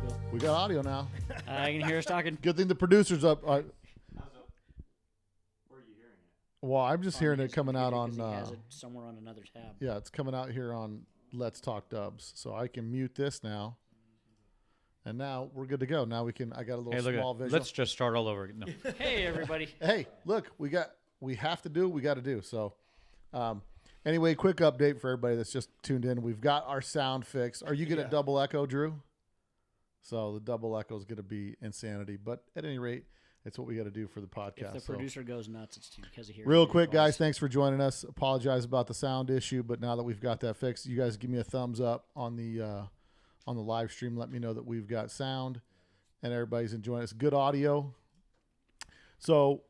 cool. We got audio now. I can hear us talking. Good thing the producer's up. Where are you hearing it? Well, I'm just hearing his it coming out computer, on. 'cause he has it somewhere on another tab. Yeah, it's coming out here on Let's Talk Dubs. So I can mute this now. And now we're good to go. Now we can. I got a little small visual. Let's just start all over. No. Hey, everybody. Hey, look, we have to do what we got to do. So, anyway, quick update for everybody that's just tuned in. We've got our sound fixed. Are you good at double echo, Drew? So the double echo is going to be insanity. But at any rate, it's what we got to do for the podcast. If the producer goes nuts, it's because of here. Real quick, guys, thanks for joining us. Apologize about the sound issue, but now that we've got that fixed, you guys give me a thumbs up on the live stream. Let me know that we've got sound and everybody's enjoying it. Good audio. So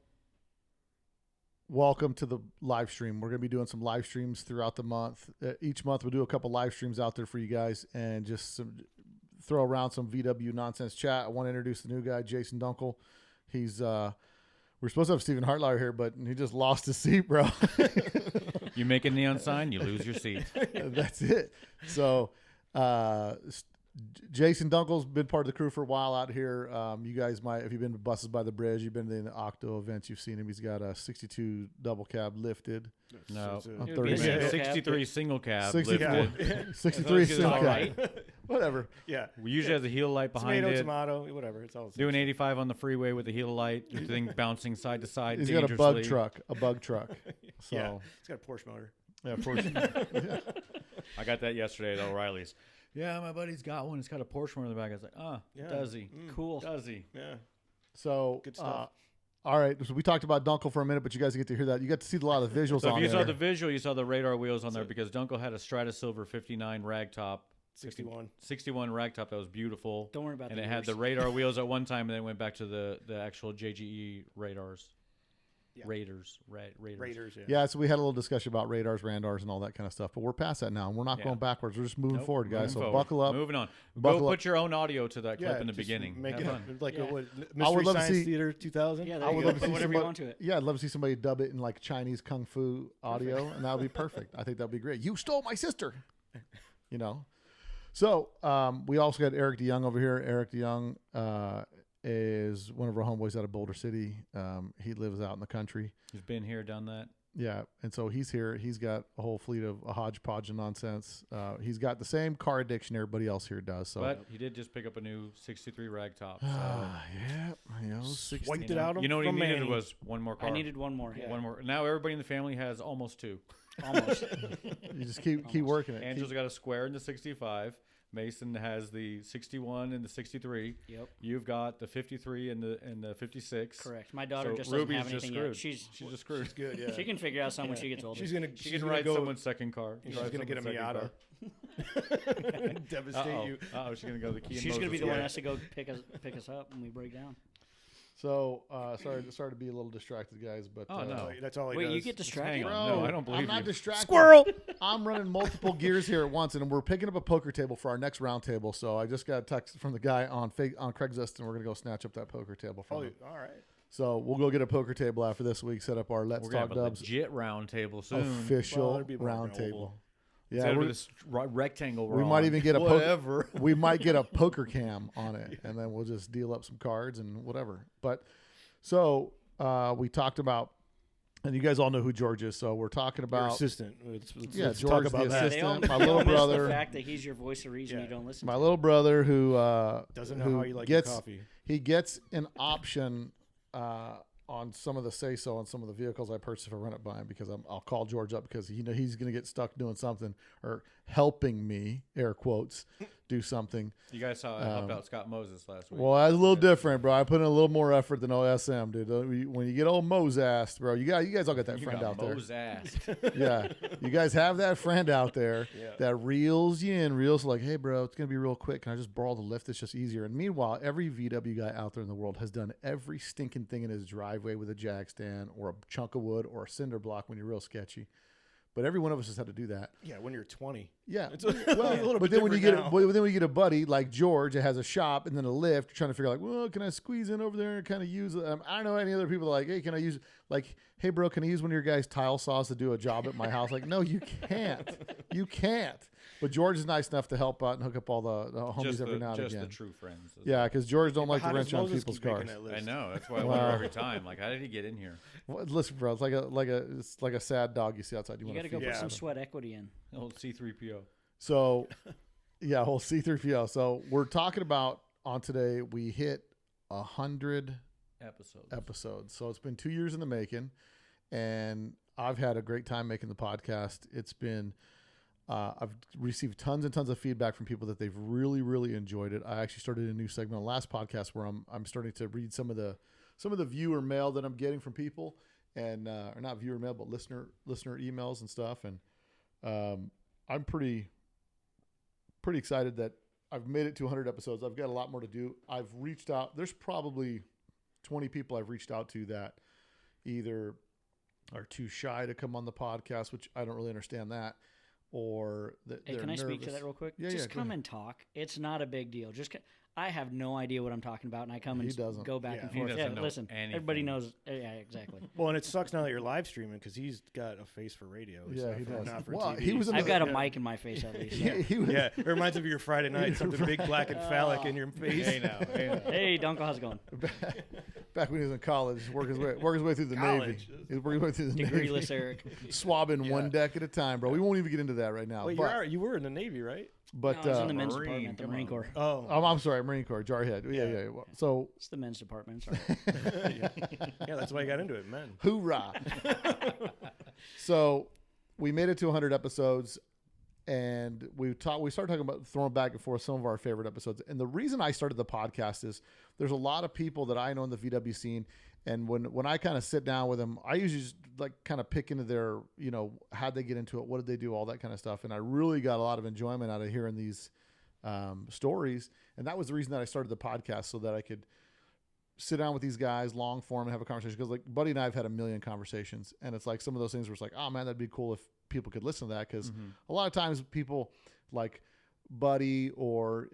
welcome to the live stream. We're going to be doing some live streams throughout the month. Each month we'll do a couple live streams out there for you guys and just throw around some VW nonsense chat. I want to introduce the new guy, Jason Dunkle. He's we're supposed to have Stephen Hartlower here, but he just lost his seat, bro. You make a neon sign, you lose your seat. That's it. So Jason Dunkle's been part of the crew for a while out here. You guys might, if you've been to Buses by the Bridge, you've been to the Octo events, you've seen him. He's got a 62 double cab lifted. No, On It would be a 30 single cab. 63 single cab 63 lifted. 63 single all cab. right. Whatever. Yeah. We usually have the heel light behind it. Tomato, whatever. It's all the same. Doing 85 on the freeway with the heel light, the thing bouncing side to side. He's dangerously. got a bug truck. So Yeah. It's got a Porsche motor. yeah, Porsche. I got that yesterday at O'Reilly's. Yeah, my buddy's got one. It's got a Porsche motor in the back. I was like, Yeah. does he? Cool. Does he? Yeah. So Good stuff. all right, so we talked about Dunkle for a minute, but you guys get to hear that. You got to see a lot of visuals So on if you there. saw the visual, you saw the radar wheels on there because Dunkle had a Strata Silver 59 ragtop. 61. 61 ragtop that was beautiful. Don't worry about And the it had years. the radar wheels at one time, and then went back to the actual JGE radars. Yeah. Raiders. Raiders, yeah. Yeah, so we had a little discussion about radars, randars, and all that kind of stuff. But we're past that now. We're not Yeah. going backwards. We're just moving Nope, forward, guys. moving so forward. buckle up. Moving on. Buckle Go up. put your own audio to that clip in the just beginning. Make Have it fun. like Yeah. a what, I would Mystery love to Science see- Theater 2000. Yeah, I there would you go. love to Put see whatever you somebody- want to it. Yeah, I'd love to see somebody dub it in like Chinese kung fu audio, and that would be perfect. I think that'd be great. You stole my sister, you know. So we also got Erik DeYoung over here. Erik DeYoung is one of our homeboys out of Boulder City. He lives out in the country. He's been here, done that. Yeah, and so he's here. He's got a whole fleet of a hodgepodge of nonsense. He's got the same car addiction everybody else here does. So, But he did just pick up a new 63 ragtop. So. yeah, you know, 60. Swiped it out You know what he from needed Manny. was one more car. I needed one more. Yeah. one more. Now everybody in the family has almost two. Almost. You just keep working it. Angela's got a square in the 65. Mason has the 61 and the 63. Yep. You've got the 53 and the 56. Correct. My daughter So just doesn't Ruby's have just anything screwed. yet. She's just screwed. Good, yeah. She can figure out something when she gets older. She's gonna She can ride go, someone's second car. She's Drive gonna get a someone's second Miata. car. and devastate you. Uh-oh, she's gonna go to the key. She's gonna be the one that has to go pick us up when we break down. So sorry to be a little distracted, guys, but Oh, no. That's all he Wait, does. you get distracted? Hang bro, on. No, I don't believe I'm not you. distracted. Squirrel. I'm running multiple gears here at once, and we're picking up a poker table for our next round table. So I just got a text from the guy on Craigslist, and we're gonna go snatch up that poker table from Oh, him. all right. So we'll go get a poker table after this week. Set up our Let's We're gonna Talk have a Dubs legit round table soon. official Well, it'd be more of an round oval. table. Instead Yeah, of we're- this rectangle. we we're might on. even get a whatever. we might get a poker cam on it, and then we'll just deal up some cards and whatever. But so we talked about, and you guys all know who George is. So we're talking Your about assistant. Let's George, talk the about that. assistant. My They little all miss brother. The fact that he's your voice of reason Yeah. you don't listen my to. little brother who Doesn't know who how you like gets your coffee. he gets an option on some of the say so on some of the vehicles I purchase if I run it by him because I'll call George up because he's going to get stuck doing something or helping me air quotes do something. You guys saw I helped out Scott Moses last week. Well, that's a little different, bro. I put in a little more effort than OSM, dude. When you get old Mose-assed, bro, you guys all got that you friend got out there. Moses-assed. Yeah, you guys have that friend out there that reels you in, reels like, hey, bro, it's gonna be real quick. Can I just borrow the lift? It's just easier. And meanwhile, every VW guy out there in the world has done every stinking thing in his driveway with a jack stand or a chunk of wood or a cinder block when you're real sketchy. But every one of us has had to do that. Yeah, when you're 20. Yeah. It's a little But bit then when you different get now. then when you get a buddy like George that has a shop and then a lift, you're trying to figure out like, well, can I squeeze in over there and kind of use it? I don't know any other people that are like, hey, can I use like, hey, bro, can I use one of your guys' tile saws to do a job at my house? Like, no, you can't. You can't. But George is nice enough to help out and hook up all the homies Just every the, now and just again. the true friends. Yeah, because George don't like to How wrench does on Moses people's keep making cars. that I list? know. That's why I Wow. wonder every time. Like, how did he get in here? Well, listen, bro, it's like a sad dog you see outside. You want got to go feed put it. some sweat equity in. Old C3PO. So, yeah, whole C3PO. So we're talking about on today. We hit 100 episodes. So it's been 2 years in the making, and I've had a great time making the podcast. It's been I've received tons and tons of feedback from people that they've really, really enjoyed it. I actually started a new segment on the last podcast where I'm starting to read some of the viewer mail that I'm getting from people, and or not viewer mail, but listener emails and stuff. And I'm pretty excited that I've made it to 100 episodes. I've got a lot more to do. I've reached out. There's probably 20 people I've reached out to that either are too shy to come on the podcast, which I don't really understand that, or that Hey, they're can I speak to nervous. that real quick? Yeah, Just go come ahead. and talk. It's not a big deal. I have no idea what I'm talking about, and I come He and doesn't. go back Yeah. and He forth. doesn't Yeah, know listen, anything. everybody knows. Yeah, exactly. Well, and it sucks now that you're live streaming because he's got a face for radio. Yeah, Not he for- does. Not for Well, TV. he was in I've the- got a Yeah. mic in my face at least. He was, Yeah, it reminds me of your Friday night, something big, black, and phallic in your face. Hey now. Hey, Dunkle, how's it going? back when he was in college, work his way through the College. Navy. He was working his way through the Degreeless Navy, Eric. swabbing Yeah. one deck at a time, bro. We won't even get into that right now. Wait, but you were in the Navy, right? but No, I was in the men's Marine, department, the come Marine on. Corps. Oh, I'm sorry, Marine Corps, Jarhead. Yeah, Yeah. yeah. Well, so It's the men's department. Sorry. yeah, that's why I got into it, man. hoorah! So we made it to 100 episodes, and we started talking about throwing back and forth some of our favorite episodes. And the reason I started the podcast is there's a lot of people that I know in the VW scene, and when I kind of sit down with them, I usually just like kind of pick into their, how'd they get into it, what did they do, all that kind of stuff. And I really got a lot of enjoyment out of hearing these stories, and that was the reason that I started the podcast, so that I could sit down with these guys long form and have a conversation. Because like Buddy and I have had a million conversations, and it's like some of those things where it's like, oh man, that'd be cool if people could listen to that. Because a lot of times people like Buddy or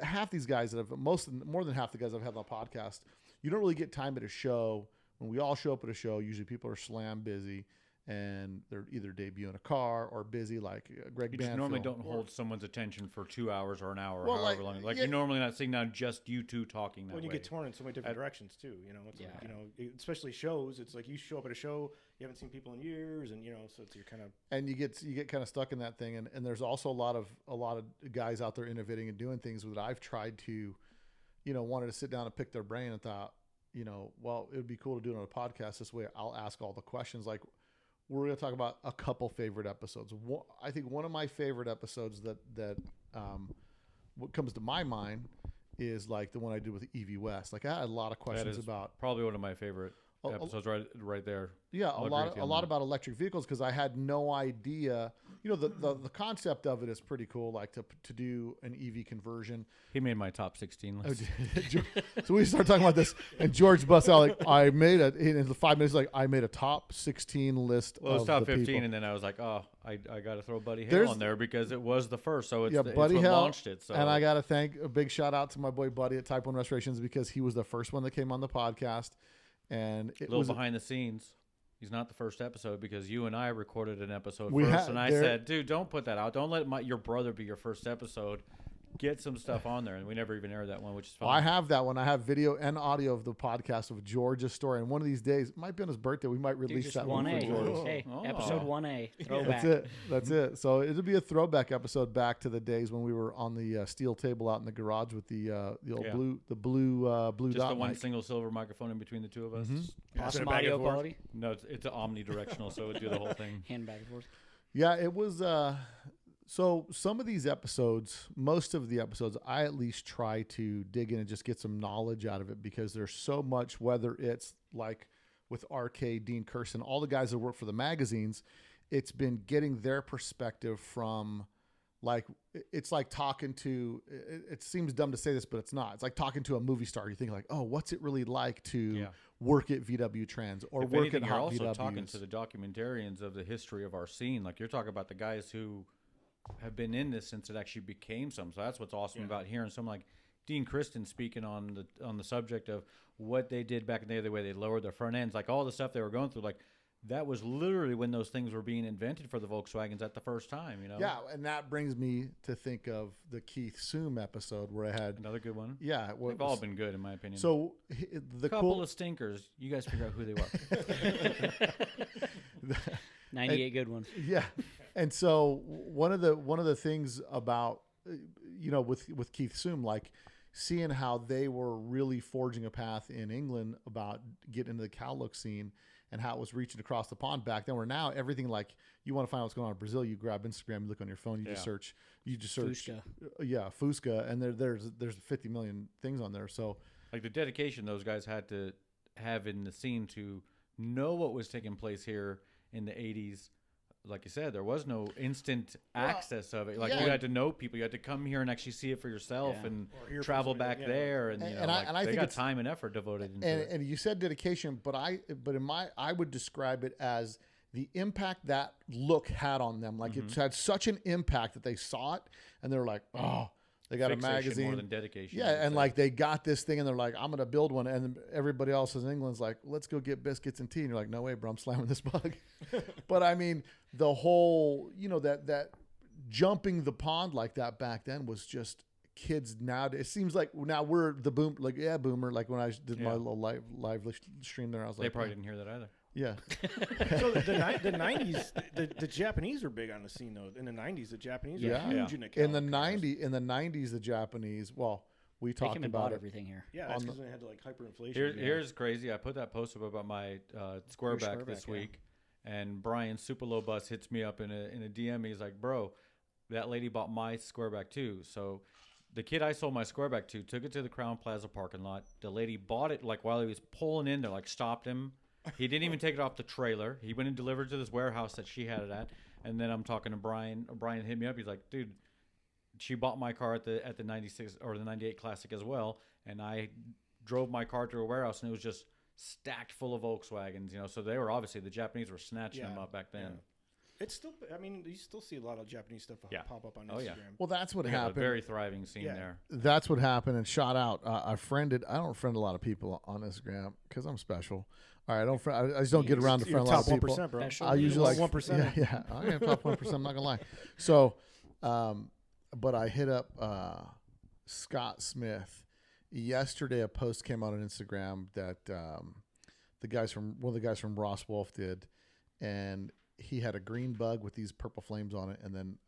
half these guys that have more than half the guys I've had on the podcast, you don't really get time at a show. When we all show up at a show, usually people are slam busy, and they're either debuting a car or busy, like Greg You Banfield. just normally don't hold someone's attention for 2 hours or an hour, Well, however like, long. Like yeah. you're normally not sitting down just you two talking that When you way. get torn in so many different directions too, it's like, especially shows. It's like you show up at a show, you haven't seen people in years, and so it's you're kind of and you get kind of stuck in that thing, and there's also a lot of guys out there innovating and doing things that I've tried to, wanted to sit down and pick their brain and thought, well, it would be cool to do it on a podcast. This way I'll ask all the questions. Like, we're going to talk about a couple favorite episodes. I think one of my favorite episodes that what comes to my mind is like the one I did with Evie West. Like, I had a lot of That questions is about probably one of my favorite episodes right there. Yeah, I'll a agree lot with you on that. about electric vehicles, because I had no idea. The concept of it is pretty cool, like to do an EV conversion. He made my top 16 list. So we start talking about this, and George busts out like, in the 5 minutes, like, I made a top 16 list. Well, it was of top the 15, people. and then I was like, oh, I got to throw Buddy Hale There's- on there because it was the first. So it's, Yeah, it's Buddy what Hale, launched it. So and I got to thank a big shout out to my boy Buddy at Type 1 Restorations, because he was the first one that came on the podcast, and a it little was behind the scenes. He's not the first episode because you and I recorded an episode We first, had- and I there- said, dude, don't put that out. Don't let your brother be your first episode. Get some stuff on there, and we never even aired that one, which is fun. I have that one. I have video and audio of the podcast of George's story. And one of these days, it might be on his birthday, we might Dude, release just that one for 1A. George. Hey, Oh. episode 1A. Throwback. That's it. So it'll be a throwback episode back to the days when we were on the steel table out in the garage with the old Yeah. blue Just dot the one mic. single silver microphone in between the two of us. Awesome back and audio forth. quality. No, it's omnidirectional, so it would do the whole thing. Hand back and forth. Yeah, it was. So some of these episodes, most of the episodes, I at least try to dig in and just get some knowledge out of it, because there's so much, whether it's like with RK, Dean Kirsten, all the guys that work for the magazines, it's been getting their perspective from, like, it's like talking to, it seems dumb to say this, but it's not. It's like talking to a movie star. You think like, oh, what's it really like to work at VW Trans or If work anything, at you're Hot also VWs? talking to the documentarians of the history of our scene. Like, you're talking about the guys who have been in this since it actually became something. So that's what's awesome about hearing someone like Dean Kristen speaking on the subject of what they did back in the day, the way they lowered their front ends, like all the stuff they were going through. Like, that was literally when those things were being invented for the Volkswagens at the first time, you know? Yeah, and that brings me to think of the Keith Soom episode where I had Another good one. Yeah, They've all been good in my opinion. So the couple of stinkers. You guys figure out who they were. 98 good ones. Yeah, and so one of the things about with Keith Soom, like seeing how they were really forging a path in England about getting into the cow look scene and how it was reaching across the pond back then. Where now everything, like, you want to find out what's going on in Brazil, you grab Instagram, you look on your phone, you just search Fusca. Fusca, and there's 50 million things on there. So like the dedication those guys had to have in the scene to know what was taking place here in the 80s. Like you said, there was no instant access of it. Like you had to know people. You had to come here and actually see it for yourself and travel back there. And I think got time and effort devoted into it. And you said dedication, but I would describe it as the impact that look had on them. Like it had such an impact that they saw it and they're like, oh, they got Fixation a magazine more than dedication. Yeah, and like they got this thing and they're like, I'm gonna build one, and everybody else in England's like, let's go get biscuits and tea, and you're like, no way, bro, I'm slamming this bug. But I mean, the whole that jumping the pond like that back then was just kids nowadays. It seems like now we're the boomer. Like when I did my little live stream there, I was like, they probably didn't hear that either. Yeah. So the 90s, the Japanese were big on the scene though. In the 90s, the Japanese were huge in the cow. In the 90s, the Japanese. Well, we talked about everything here. Yeah, that's because they had like hyperinflation. Here's crazy. I put that post up about my squareback this week, and Brian Super Low Bus hits me up in a DM. He's like, "Bro, that lady bought my squareback too." So the kid I sold my squareback to took it to the Crown Plaza parking lot. The lady bought it like while he was pulling in. They like stopped him. He didn't even take it off the trailer. He went and delivered to this warehouse that she had it at. And then I'm talking to Brian. Brian hit me up. He's like, dude, she bought my car at the 96 or the 98 Classic as well. And I drove my car to a warehouse, and it was just stacked full of Volkswagens. So they were obviously, the Japanese were snatching them up back then. Yeah. It's still, I mean, you still see a lot of Japanese stuff pop up on Instagram. Yeah. Well, that's what happened. A very thriving scene there. That's what happened. And shout out, I don't friend a lot of people on Instagram because I'm special. All right, I just don't get around to friend a lot of people. Top 1%, bro. I usually like 1%. Yeah, I am top 1%. I'm not gonna lie. So, but I hit up Scott Smith yesterday. A post came out on Instagram that one of the guys from Ross Wolf did, and he had a green bug with these purple flames on it. And then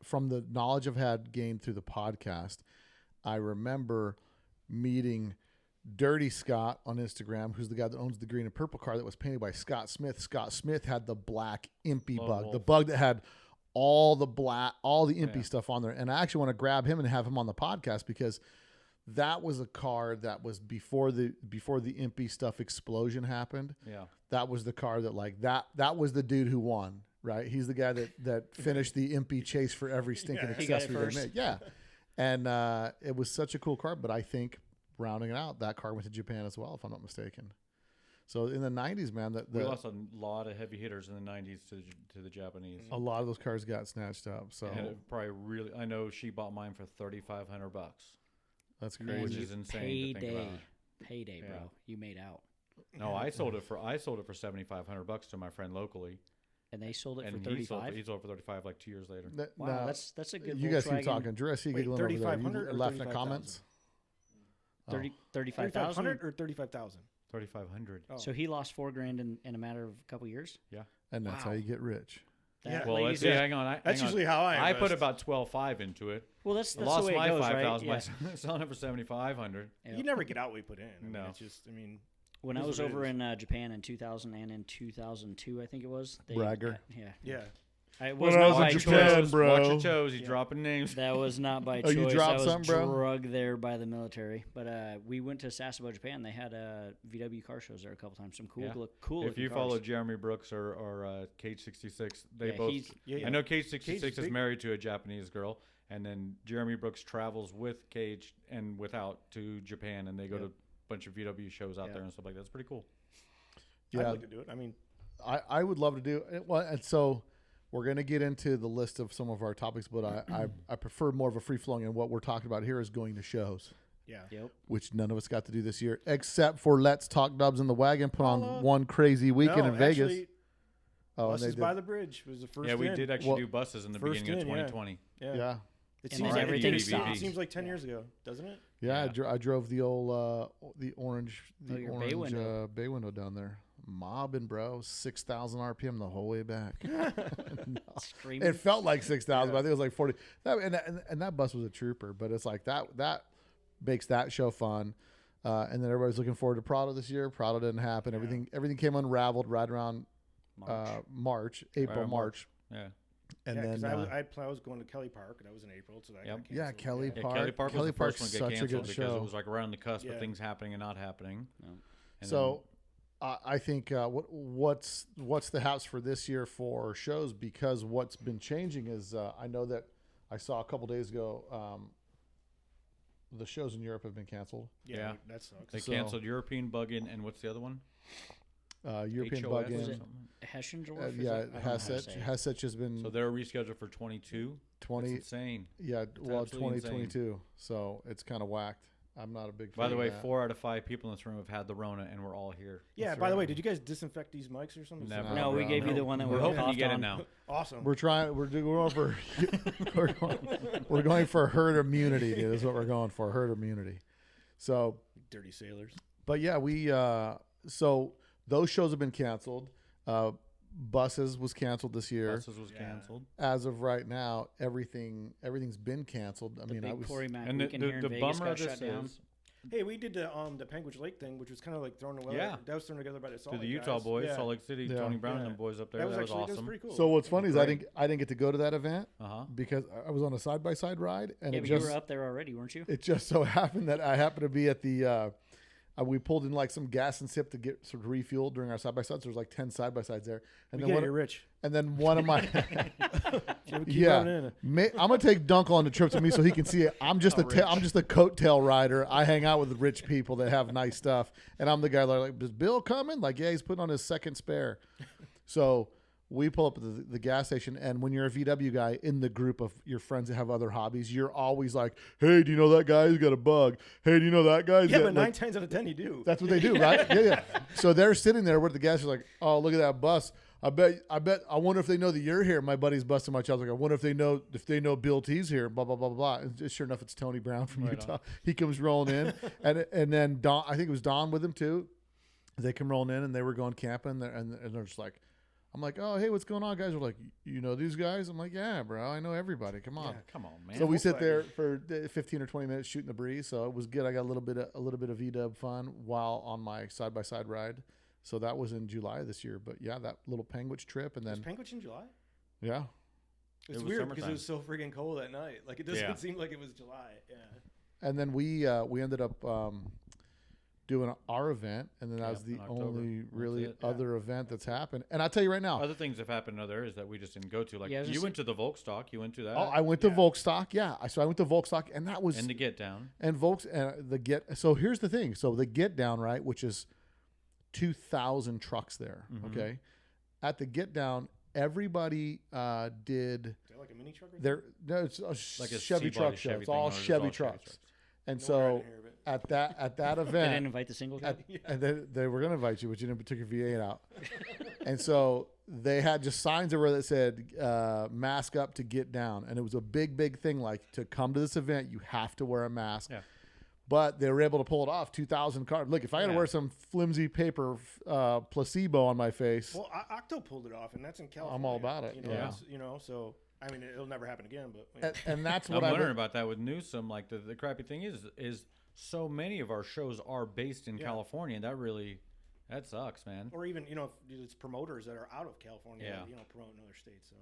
from the knowledge I've had gained through the podcast, I remember meeting Dirty Scott on Instagram, who's the guy that owns the green and purple car that was painted by Scott Smith. Scott Smith had the black impy bug, Wolf. the bug that had all the impy stuff on there. And I actually want to grab him and have him on the podcast because that was a car that was before the impy stuff explosion happened. Yeah. That was the car that was the dude who won, right? He's the guy that finished the impy chase for every stinking accessory they made. Yeah. And it was such a cool car, but I think rounding it out, that car went to Japan as well, if I'm not mistaken. So in the 90s, man, we lost a lot of heavy hitters in the 90s to the Japanese. A lot of those cars got snatched up. So and it probably I know she bought mine for $3,500. That's crazy. Which is insane to think about. Payday, bro. You made out. No, I sold it for $7,500 to my friend locally. And they sold it for $35. He sold it for $35 like 2 years later. Wow, that's a good. You guys keep talking. Jurassic giggling over there. $3,500 You left in the comments. 35,000 or 35,000. 3,500. Oh. So he lost $4,000 in a matter of a couple years. Yeah, and that's how you get rich. Well, let's see. Hang on. That's usually how I put about 12.5 into it. Well, that's the lost way it my goes, 5,000. right? Yeah. Selling it for 7,500. You never get out what you put in. I No, mean, it's just. I mean, when I was over in Japan in 2000 and in 2002, I think it was. Bragger. Yeah. It was not by choice. Bro. Watch your toes. He's dropping names. That was not by Oh, choice. you dropped I was something, bro? drugged there by the military. But we went to Sasebo, Japan. They had VW car shows there a couple times. Some cool. If you follow Jeremy Brooks or Cage 66, they both. Yeah. I know Cage 66 is married to a Japanese girl, and then Jeremy Brooks travels with Cage and without to Japan, and they go to a bunch of VW shows out there and stuff like that. It's pretty cool. Yeah, I'd like to do it. I mean, I would love to do it. Well, and so we're going to get into the list of some of our topics, but I prefer more of a free flowing, and what we're talking about here is going to shows. Yeah. Yep. which none of us got to do this year, except for Let's Talk Dubs in the Wagon put on one crazy weekend in Vegas. Actually, Oh, Buses by the Bridge was the first. Yeah, we did actually do buses in the first beginning of in, 2020. Yeah. It And seems then like everything it stopped. seems like 10 years ago, doesn't it? Yeah, I drove the old the orange your bay window. bay window down there, mobbing, bro, 6,000 RPM the whole way back. No. Screaming. It felt like 6,000, but I think it was like 40. And that bus was a trooper, but it's like that makes that show fun. And then everybody's looking forward to Prado this year. Prado didn't happen. Everything came unraveled right around March. Yeah. And then I was going to Kelly Park, and that was in April, so that got canceled. Yeah, Kelly Park. Kelly Park was the first one to get such a canceled good because show. it was like around the cusp of things happening and not happening. Yeah. And So I think what's the haps for this year for shows, because what's been changing is I know that I saw a couple days ago the shows in Europe have been canceled. Yeah, that sucks. They canceled European Bug-In, and what's the other one? European HOS Bug-In. or Was it something? Hessiendorf? Hesech has been So they're rescheduled for 22. 20. That's insane. Yeah, well, absolutely 2022. So it's kind of whacked. I'm not a big fan. By the way, of that. 4 out of 5 people in this room have had the Rona, and we're all here. Yeah. By the way, did you guys disinfect these mics or something? Never. No, we gave you the one that We're we hoping you coughed get it on. now. Awesome. We're going for we're going for herd immunity, dude. That's what we're going for, herd immunity. So, dirty sailors. but yeah, we so those shows have been canceled. Buses was canceled this year. Buses was canceled. As of right now, everything's been canceled. I The mean, big I was Corey Mack And weekend here in the Vegas bummer got of shut this down. is, Hey, we did the Penguich Lake thing, which was kind of like thrown together. Yeah. That was thrown together by the Salt to the Lake Utah guys. boys, Yeah. Salt Lake City, Yeah. Tony Brown and Yeah. them boys up there. That was That was actually awesome. pretty cool. So what's funny is I Great. didn't get to go to that event Uh-huh. because I was on a side by side ride, and Yeah, it but just you were up there already, weren't you? it just so happened that I happened to be at the we pulled in like some gas and sip to get sort of refueled during our side by sides. So there's like 10 side by sides there, and then you're rich. and then one of my Keep yeah, running I'm gonna take Dunkle on the trips with me so he can see it. I'm just I'm just a coattail rider. I hang out with rich people that have nice stuff, and I'm the guy like, is Bill coming? Like, yeah, he's putting on his second spare. So we pull up at the gas station, and when you're a VW guy in the group of your friends that have other hobbies, you're always like, hey, do you know that guy who's got a bug? Hey, do you know that guy? Yeah, but 9 times out of 10 you do. That's what they do, right? Yeah. So they're sitting there with the gas. They're like, oh, look at that bus. I bet. I wonder if they know that you're here. My buddy's busting my chops. Like, I wonder if they know Bill T's here. Blah blah blah blah. And sure enough, it's Tony Brown from Utah. On. He comes rolling in, and then Don. I think it was Don with him too. They come rolling in, and they were going camping, and they're just like, I'm like, oh, hey, what's going on, guys? We're like, you know these guys? I'm like, yeah, bro, I know everybody. Come on. Yeah, come on, man. So we sit there for 15 or 20 minutes shooting the breeze. So it was good. I got a little bit of VW fun while on my side by side ride. So that was in July this year. But yeah, that little Penguich trip, and then Was Penguich in July? yeah. It's was weird because summertime. it was so friggin' cold at night. Like it doesn't seem like it was July. Yeah. And then we ended up doing our event, and then that was the in October. only That's really it. other event that's happened. And I'll tell you right now, Other things have happened in other areas that we just didn't go to. Like Yeah, I was you just went to the Volkstock. You went to that. oh, I went to Volkstock. Yeah, so I went to Volkstock, and that was and the Get Down. and Volks the get. So here's the thing. So the Get Down, right, which is 2,000 trucks there. Mhm. Okay, at the Get Down, everybody did. Is that like a mini truck or There, no, it's a Like a Chevy C-body truck show. Chevy It's thing, all or it's Chevy all trucks. And something? No, I so didn't hear of it. at that They didn't event, invite the single guy. and they were going to invite you, but you didn't took your V8 out. And so they had just signs everywhere that said mask up to get down. And it was a big thing, like, to come to this event, you have to wear a mask. Yeah. But they were able to pull it off. 2,000 cars. Look, if I had to Yeah. wear some flimsy paper placebo on my face, Well, Octo pulled it off, and that's in California. I'm all about it, You know, yeah. so I mean, it'll never happen again. But and that's I'm what wondering about that with Newsom. Like the crappy thing is so many of our shows are based in Yeah. California, and that sucks, man. or even if it's promoters that are out of California, Yeah. promoting other states. So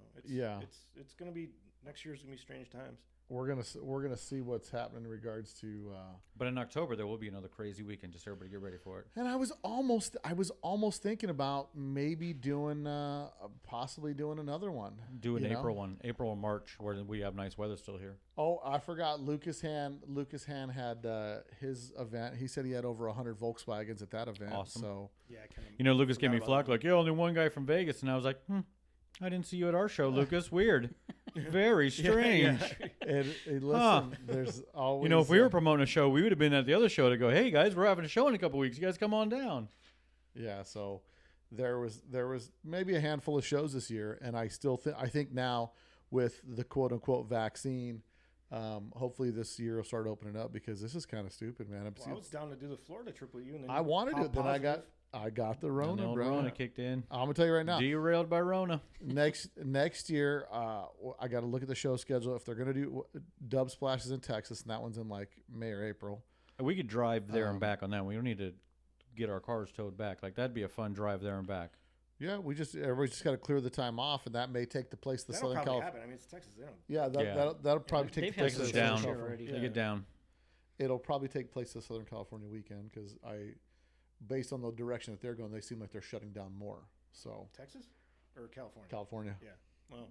it's gonna be next year's gonna be strange times. we're gonna see what's happening in regards to. But in October there will be another crazy weekend. Just everybody get ready for it. And I was almost thinking about maybe doing possibly doing another one. Do an you know? April or March, where we have nice weather still here. Oh, I forgot. Lucas Hand had his event. He said he had over 100 Volkswagens at that event. Awesome. So Yeah, I kind of. Lucas gave me flack like, yeah, only one guy from Vegas, and I was like, I didn't see you at our show, Lucas. Weird. Very strange. And listen, there's always. If we were promoting a show, we would have been at the other show to go, hey, guys, we're having a show in a couple weeks. You guys come on down. Yeah, so there was maybe a handful of shows this year, and I think now with the quote unquote vaccine, hopefully this year will start opening up, because this is kind of stupid, man. I was down to do the Florida trip with you, and then I wanted to. Then I got the Rona, and the bro. Rona kicked in. I'm gonna tell you right now. Derailed by Rona. Next year, I got to look at the show schedule. If they're gonna do Dub Splashes in Texas, and that one's in like May or April. We could drive there and back on that. We don't need to get our cars towed back. Like, that'd be a fun drive there and back. Yeah, everybody's just got to clear the time off, and that may take the place of the Southern California. I mean, it's Texas. They don't. Yeah, that'll probably take the place Texas of down. California. Get down. It'll probably take place the Southern California weekend, because based on the direction that they're going, they seem like they're shutting down more. So Texas or California? California. Yeah. Well,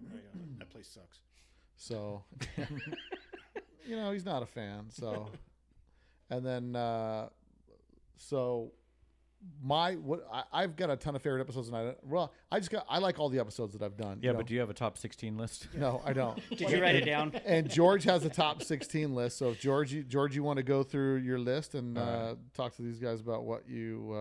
that place sucks. So, he's not a fan. So, and then I've got a ton of favorite episodes, and I like all the episodes that I've done. Yeah, but do you have a top 16 list? No, I don't. Did you write it down? And George has a top 16 list. So if George, you want to go through your list and talk to these guys about what you.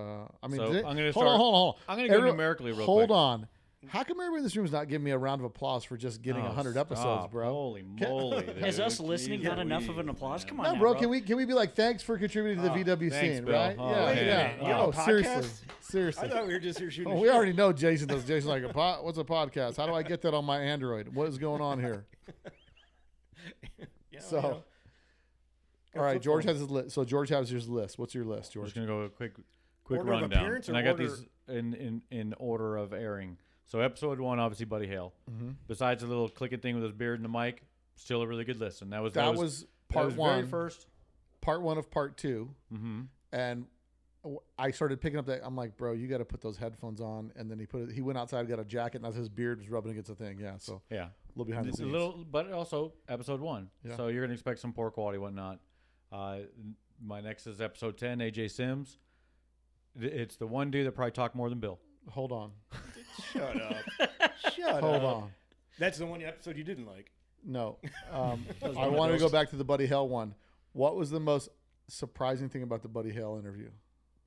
I'm going to hold on. I'm going to go numerically real quick. Hold on. How come everybody in this room is not giving me a round of applause for just getting 100 episodes, bro? Holy moly! Is us listening not enough of an applause? Come on, no, bro. Can we be like, thanks for contributing to the VW scene, Bill. right? Seriously. I thought we were just here shooting. We already know Jason does. Jason's like, what's a podcast? How do I get that on my Android? What is going on here? All right, George has his list. So George has his list. What's your list, George? I'm just gonna go a quick order rundown, and I got these in order of airing. So episode 1, obviously Buddy Hale. Mm-hmm. Besides the little clicking thing with his beard and the mic, still a really good list. And that was part 1. Very first. Part 1 of part 2. Mm-hmm. And I started picking up that. I'm like, bro, you got to put those headphones on. And then he went outside, got a jacket, and his beard was rubbing against the thing. Yeah. So yeah, a little behind the scenes. But also episode 1. Yeah. So you're gonna expect some poor quality, whatnot. My next is episode 10, AJ Sims. It's the one dude that probably talked more than Bill. Hold on. Shut up. Hold on. That's the one episode you didn't like. No. I wanted to go back to the Buddy Hale one. What was the most surprising thing about the Buddy Hale interview?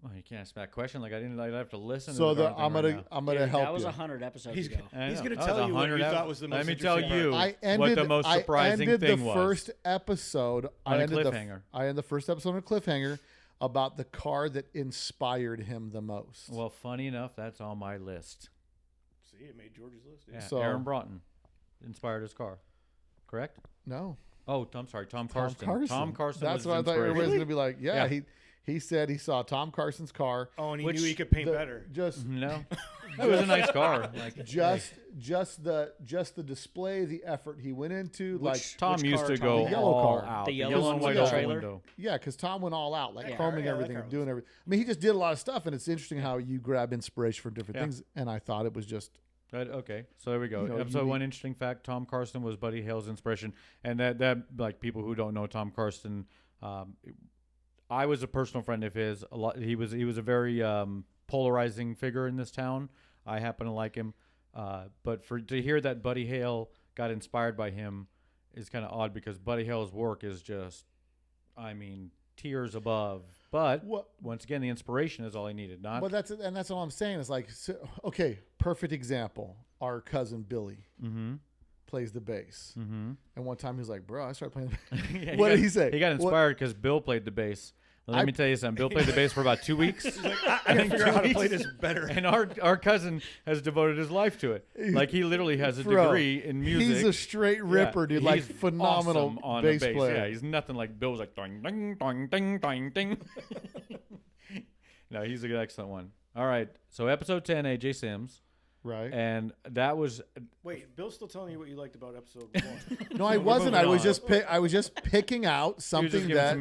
Well, you can't ask that question. Like, I'd have to listen. So I'm gonna help you. That was 100 episodes ago. He's gonna tell you what you thought was the most. Let me tell you what the most surprising thing was. The first episode on a cliffhanger. I ended the first episode on a cliffhanger about the car that inspired him the most. Well, funny enough, that's on my list. See, it made George's list. Yeah, so, Aaron Broughton inspired his car. Correct? No. Oh, I'm sorry, Tom Karsten. Tom Karsten. That's what I thought everybody was going to be like. Yeah, he said he saw Tom Carson's car. Oh, and he knew he could paint better. No, it was a nice car. Like just the display, the effort he went into. Tom used to go the yellow all car, out. The yellow one with the trailer. Yeah, because Tom went all out, chroming everything, and doing everything. I mean, he just did a lot of stuff, and it's interesting how you grab inspiration from different things. And I thought it was just. Okay, so there we go. Episode 1, interesting fact: Tom Karsten was Buddy Hale's inspiration, and that like people who don't know Tom Karsten. I was a personal friend of his. He was a very polarizing figure in this town. I happen to like him, but to hear that Buddy Hale got inspired by him is kind of odd, because Buddy Hale's work is just, tiers above. But once again, the inspiration is all he needed. But that's all I'm saying. Is like, okay, perfect example. Our cousin Billy. Mm-hmm. Plays the bass. Mm-hmm. And one time he was like, bro, I started playing the bass. What did he say? He got inspired because Bill played the bass. Let me tell you something. Bill played the bass for about 2 weeks. He's like, I can figure out how to play this better. And our cousin has devoted his life to it. Like, he literally has a degree in music. He's a straight ripper, dude. Like, phenomenal awesome on bass the bass. player. Yeah, he's nothing like Bill was like, ding, ding, ding, ding, ding, ding. No, he's an excellent one. All right. So episode 10, AJ Sims. Right. And that was. Wait, Bill's still telling you what you liked about episode 1. No, I wasn't. I was just picking out something that.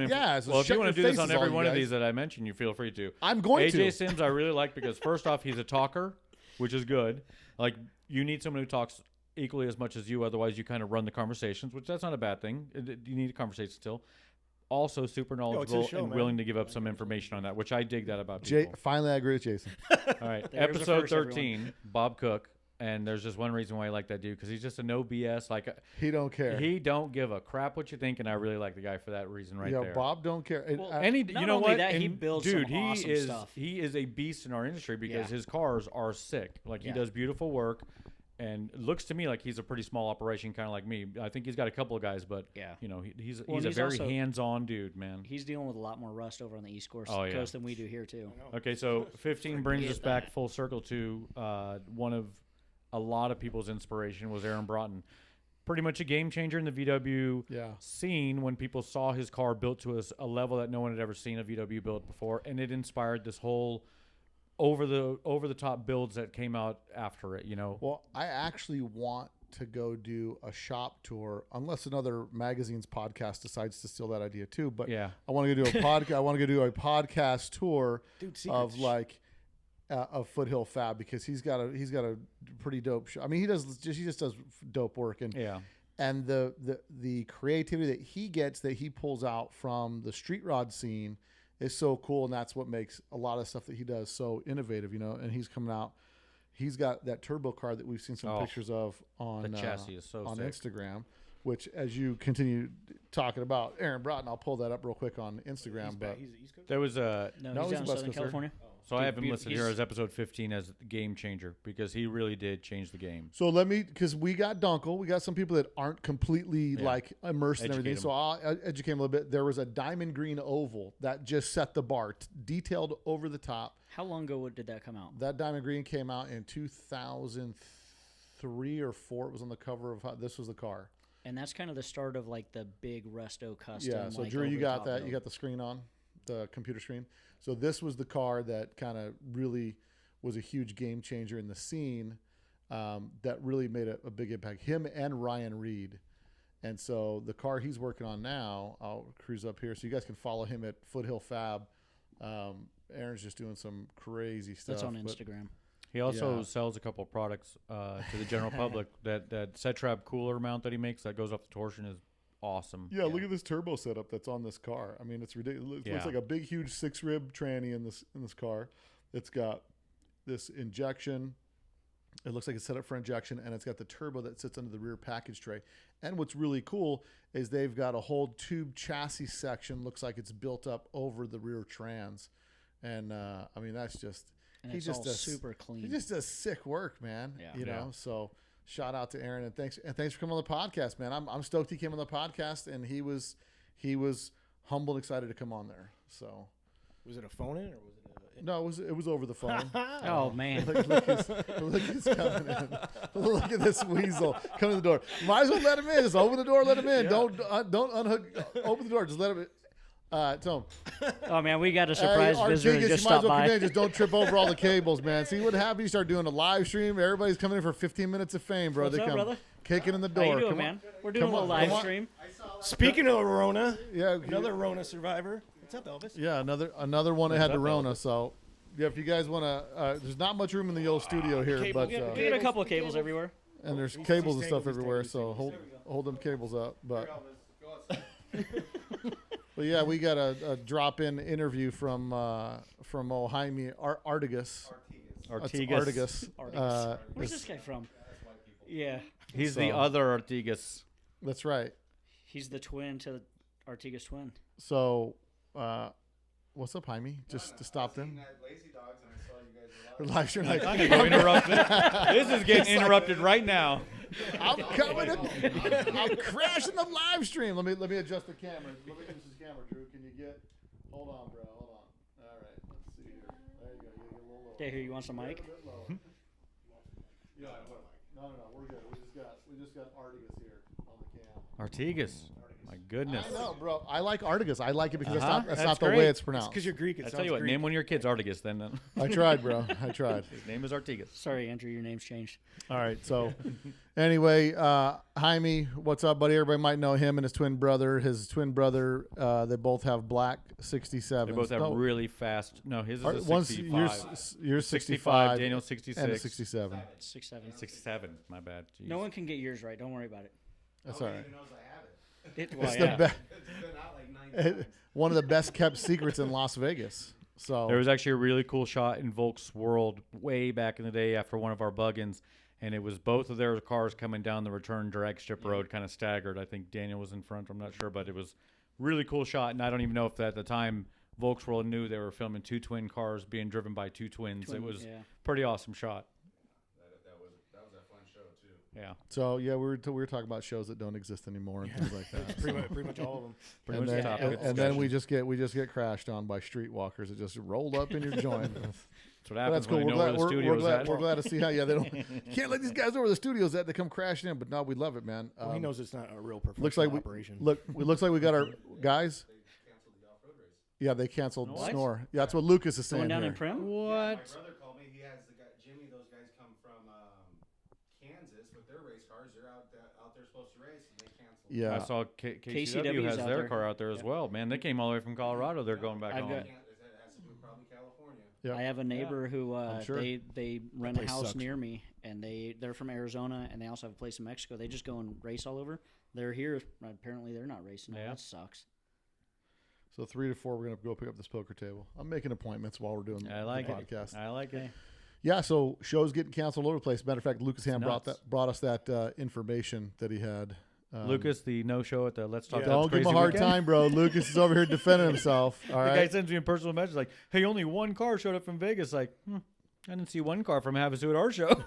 Well, if you want to do this on every one of these that I mentioned, you feel free to. I'm going to. AJ Sims, I really like, because first off, he's a talker, which is good. Like, you need someone who talks equally as much as you. Otherwise, you kind of run the conversations, which that's not a bad thing. You need a conversation still. Also super knowledgeable and willing to give up some information on that, which I dig that about people. Finally, I agree with Jason. All right. Episode 13, Bob Cook. And there's just one reason why I like that dude, because he's just a no BS. Like he don't care. He don't give a crap what you think, and I really like the guy for that reason right there. Bob don't care. Well, and you know what? He builds dude, some awesome stuff. He is a beast in our industry because his cars are sick. Like he does beautiful work, and it looks to me like he's a pretty small operation, kind of like me. I think he's got a couple of guys, but you know, he's a very hands-on dude, man. He's dealing with a lot more rust over on the East Coast than we do here too. Okay, so 15 brings us back full circle to one of a lot of people's inspiration was Aaron Broughton. Pretty much a game changer in the VW scene when people saw his car built to a level that no one had ever seen a VW built before, and it inspired this whole over the top builds that came out after it, you know. Well, I actually want to go do a shop tour, unless another magazine's podcast decides to steal that idea too. But I want to go do a podcast. I want to go do a podcast tour of like of Foothill Fab, because he's got a pretty dope show. I mean, he just does dope work, and and the creativity that he gets, that he pulls out from the street rod scene is so cool, and that's what makes a lot of stuff that he does so innovative, you know. And he's coming out. He's got that turbo car that we've seen some pictures of on the chassis is so on sick. Instagram. Which, as you continue talking about Aaron Broughton, I'll pull that up real quick on Instagram. There was a he's down in Southern California. So I have him listed here as episode 15 as game changer, because he really did change the game. So because we got Dunkle, we got some people that aren't completely like immersed in everything. So I'll educate him a little bit. There was a diamond green oval that just set the bar, detailed over the top. How long ago did that come out? That diamond green came out in 2003 or 4. It was on the cover of this was the car. And that's kind of the start of like the big Resto custom. Yeah. So like, Drew, you got that? Build. You got the screen on, the computer screen. So this was the car that kind of really was a huge game changer in the scene, that really made a big impact. Him and Ryan Reed. And so the car he's working on now, I'll cruise up here so you guys can follow him at Foothill Fab. Aaron's just doing some crazy stuff. That's on Instagram. He also sells a couple of products to the general public. That Setrab cooler mount that he makes that goes off the torsion is awesome. Yeah, look at this turbo setup that's on this car. I mean, it's ridiculous. It looks like a big, huge 6-rib tranny in this car. It's got this injection. It looks like it's set up for injection, and it's got the turbo that sits under the rear package tray. And what's really cool is they've got a whole tube chassis section. Looks like it's built up over the rear trans. And I mean, that's just he just does super clean. He just does sick work, man. Yeah. You know, so. Shout out to Aaron, and thanks for coming on the podcast, man. I'm stoked he came on the podcast, and he was humble and excited to come on there. So, was it a phone in or was it? No, it was over the phone. Oh man! Look who's coming in. Look at this weasel coming to the door. Might as well let him in. Just open the door, let him in. Yeah. Don't unhook. Open the door. Just let him in. Tom. Oh man, we got a surprise visitor who just stopped by. Just don't trip over all the cables, man. See what happens? You start doing a live stream. Everybody's coming in for 15 minutes of fame, bro. What's they up, come brother? Kicking in the door. How you doing, man? We're doing a little live stream. Speaking of Rona, another Rona survivor. What's up, Elvis? Yeah, another one that had the Rona. So, yeah, if you guys want to, there's not much room in the old studio here, but we got a couple of cables everywhere. And there's cables and stuff everywhere. So hold them cables up, but. But yeah, we got a drop-in interview from Jaime Artigas. Artigas. Where's this guy from? Yeah. He's the other Artigas. That's right. He's the twin to Artigas twin. So, what's up, Jaime? Just to stop them. Lazy Dogs, and I saw you guys live stream. I'm gonna go interrupt this. This is getting interrupted right now. I'm coming. I'm crashing the live stream. Let me adjust the camera. Let me use this camera, Drew. Can you get? Hold on, bro. Hold on. All right. Let's see here. There you go. You get a little lower. Okay, here. You want some mic? Yeah. No. We're good. We just got Artigas here on the cam. Artigas. My goodness. I know, bro. I like Artigas. I like it because that's not the way it's pronounced. Because you're Greek. I tell you what, name one of your kids Artigas then. I tried, bro. I tried. His name is Artigas. Sorry, Andrew. Your name's changed. All right. So, anyway, Jaime, what's up, buddy? Everybody might know him and his twin brother. His twin brother, they both have black 67s. They both have really fast. No, his is a 65. Yours 65. Daniel's 66. And a 67. 67. My bad. Jeez. No one can get yours right. Don't worry about it. That's all right. Nobody even knows I have it. It's It's been out like 9 times. One of the best kept secrets in Las Vegas. So there was actually a really cool shot in Volk's World way back in the day after one of our bug-ins, and it was both of their cars coming down the return drag strip road, kind of staggered. I think Daniel was in front. I'm not sure, but it was really cool shot. And I don't even know if at the time Volksworld knew they were filming two twin cars being driven by two twins. It was pretty awesome shot. That was a fun show too. Yeah. So yeah, we were talking about shows that don't exist anymore and things like that. Pretty much all of them. And then we just get crashed on by streetwalkers. It just rolled up in your joint. That's what happens. That's cool. when We're glad to see how. Yeah, they don't. You can't let these guys know where the studio's at. They come crashing in, but no, we love it, man. Well, he knows it's not a real professional looks like operation. Looks like we got our guys. They canceled the off-road race. Yeah, they canceled What? Snore. Yeah, that's what Lucas is saying Going down here. in Prim? Yeah, What? my brother called me. He has the guy, Jimmy. Those guys come from Kansas with their race cars. They're out there supposed to race, and they canceled. Yeah, I saw KCW KCW has out their there. car out there as well. Man, they came all the way from Colorado. They're going back home. It has to do with probably California. Yep. I have a neighbor who sure. they rent a place house sucks. near me, and they're from Arizona, and they also have a place in Mexico. They just go and race all over. They're here. Apparently, they're not racing. Yeah. That sucks. So 3 to 4, we're gonna go pick up this poker table. I'm making appointments while we're doing the podcast. I like it. Yeah, so shows getting canceled all over the place. Matter of fact, Lucas Ham nuts. brought us that information that he had. Lucas, the no-show at the Let's Talk. Yeah. Don't give him a Crazy hard Weekend. time, bro. Lucas is over here defending himself. All The guy right. sends me a personal message like, "Hey, only one car showed up from Vegas." Like, I didn't see one car from Havasu at our show.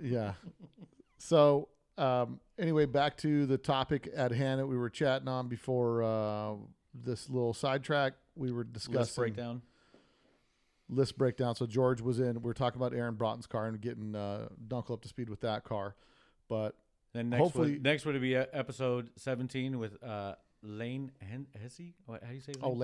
Yeah. So anyway, back to the topic at hand that we were chatting on before this little sidetrack. We were discussing List breakdown. List breakdown. So George was in. We were talking about Aaron Broughton's car and getting Dunkle up to speed with that car, but. Then Hopefully- next would be episode 17 with Lane Hesse. How do you say his Oh, name?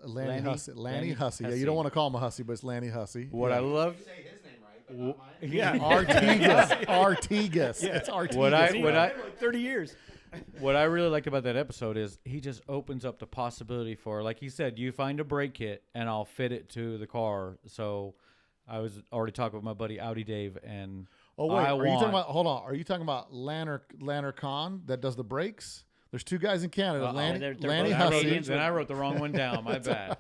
Lanny Hussey. Lanny Lanny Hussey. Yeah, you Hussey. don't want to call him a Hussey, but it's Lanny Hussey. What I love. You say his name right, but not mine. Yeah. Artigas. Artigas. It's Artigas. What I- Been like 30 years. What I really liked about that episode is he just opens up the possibility for, like he said, you find a brake kit and I'll fit it to the car. So I was already talking with my buddy Audi Dave, and Oh wait, I are you talking want- about? Hold on, are you talking about Lanner Khan that does the brakes? There's two guys in Canada, Uh-oh. Lanny, They're Lanny both Hussey. Canadians. then I wrote the wrong one down. My bad.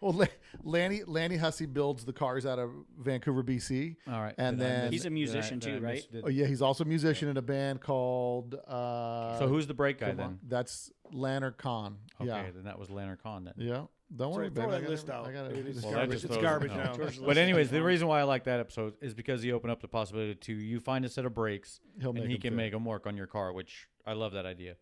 Well, Lanny Hussey builds the cars out of Vancouver, BC. All right. And then He's a musician too, right? Oh yeah, he's also a musician in a band called. So who's the brake guy then? That's Lanner Khan. Okay, Yeah, then that was Leonard Kahn then. yeah. Don't worry, throw baby. that I got list it. out. I got It is it. Well, that garbage. just It's throws- garbage no. now. But anyways, the reason why I like that episode is because he opened up the possibility to you find a set of brakes He'll and make he them can fit. make them work on your car, which I love that idea.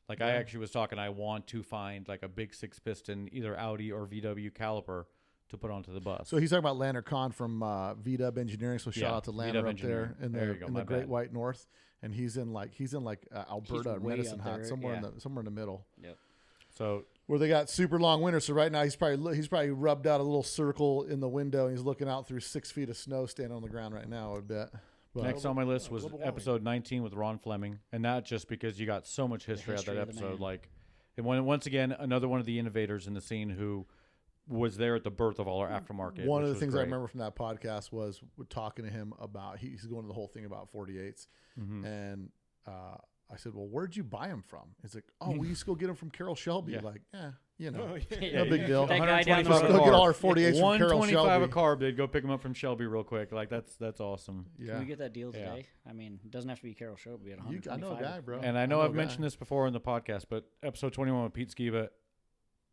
Like I actually was talking, I want to find like a big 6-piston, either Audi or VW caliper to put onto the bus. So he's talking about Lanner Khan from VW Engineering. So shout Yeah, out to Lanner VW up there Engineering. in There the you go, in my the Great bad. White North, and he's in Alberta, or way Medicine up Hat, there, somewhere yeah. somewhere in the middle, So where they got super long winters. So right now he's probably rubbed out a little circle in the window, and he's looking out through 6 feet of snow standing on the ground right now. I bet. But next on my list was global warming. episode 19 with Ron Fleming, and not just because you got so much history out of that history of the episode. man. Like, and once again, another one of the innovators in the scene who was there at the birth of all our aftermarket. one of which the was things I great. remember from that podcast was talking to him about he's going to the whole thing about 48s, Mm-hmm. and I said, "Well, where'd you buy them from?" He's like, "Oh, we used to go get them from Carol Shelby." Yeah. Like, you know, Oh, yeah. no big deal. That guy down the Let's road. go get all our 48s from Carol 125 a Shelby. carb. They'd go pick them up from Shelby real quick. Like that's awesome. Yeah, Can we get that deal Yeah. today? I mean, it doesn't have to be Carol Shelby at I 125. know a guy, bro. And I know I've a guy. mentioned this before in the podcast, but episode 21 with Pete Skiba,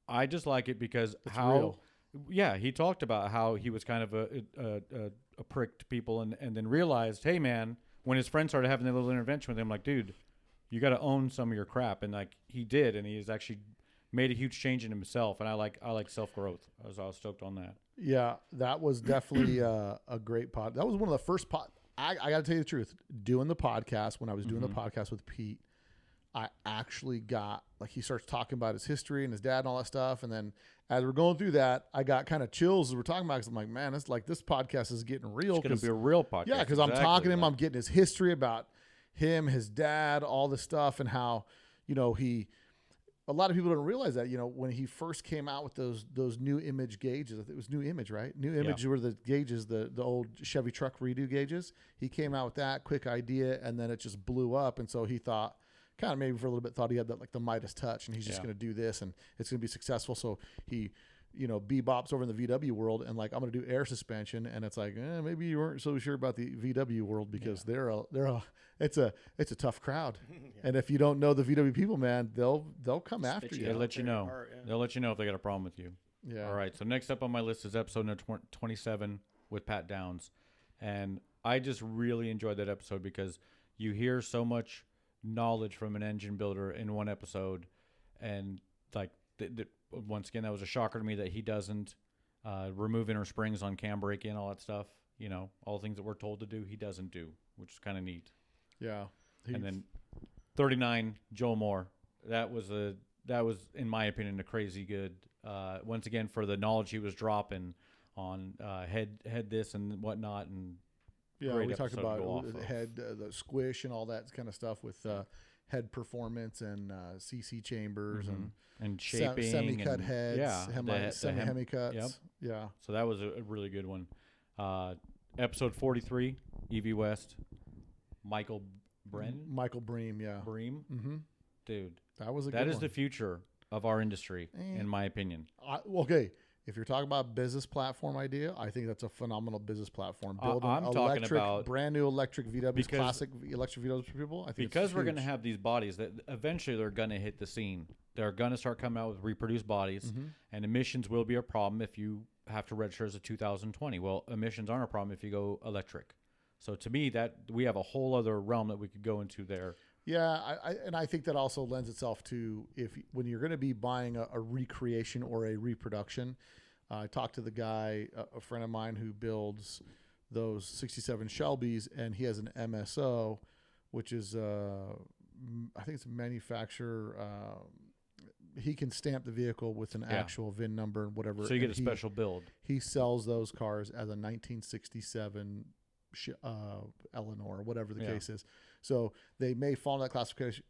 I just like it because It's how, real. yeah, he talked about how he was kind of a prick to people, and then realized, hey man, when his friends started having their little intervention with him, like, dude, you got to own some of your crap, and like he did, and he has actually made a huge change in himself, and I like self growth. I was stoked on that. Yeah, that was definitely a great pod. That was one of the first I got to tell you the truth. Doing the podcast, when I was doing the podcast with Pete, I actually got, like, he starts talking about his history and his dad and all that stuff. And then as we're going through that, I got kind of chills as we're talking about it, 'cause I'm like, man, it's like this podcast is getting real. It's going 'cause- to be a real podcast. yeah, because I'm exactly. talking to him, Like, I'm getting his history about him, his dad, all this stuff, and how, a lot of people don't realize that, when he first came out with those new image gauges, it was new image, right? New image were the gauges, the old Chevy truck redo gauges. He came out with that quick idea, and then it just blew up. And so he thought, kind of maybe for a little bit, thought he had that, like the Midas touch, and he's just going to do this, and it's going to be successful. So he bebops over in the VW world, and like I'm going to do air suspension, and it's like maybe you weren't so sure about the VW world because it's a tough crowd, and if you don't know the VW people, man, they'll come after you. They'll let you know. They'll let you know if they got a problem with you. Yeah. All right. So next up on my list is episode number 27 with Pat Downs, and I just really enjoyed that episode because you hear so much knowledge from an engine builder in one episode, and like once again, that was a shocker to me that he doesn't remove inner springs on cam brake-in, all that stuff. All the things that we're told to do, he doesn't do, which is kind of neat. Yeah. And then 39, Joel Moore. That was in my opinion a crazy good. Once again, for the knowledge he was dropping on head this and whatnot, and we talked about head, the squish and all that kind of stuff with head performance and CC chambers and shaping, semi-cut heads, semi-hemi cuts. Yep. Yeah. So that was a really good one. Episode 43, EV West, Michael Bream, yeah. Bream, dude, that was that is one. The future of our industry, in my opinion. Okay. If you're talking about business platform idea, I think that's a phenomenal business platform. Building I'm talking about brand new electric VWs, classic electric VWs for people. I think because we're going to have these bodies that eventually they're going to hit the scene. They're going to start coming out with reproduced bodies, and emissions will be a problem if you have to register as a 2020. Well, emissions aren't a problem if you go electric. So to me, that we have a whole other realm that we could go into there. Yeah, I think that also lends itself to when you're going to be buying a recreation or a reproduction. I talked to the guy, a friend of mine who builds those 67 Shelbys, and he has an MSO, which is I think it's a manufacturer. He can stamp the vehicle with an actual VIN number and whatever. So you get a special build. He sells those cars as a 1967 Eleanor, whatever the case is. So they may fall in that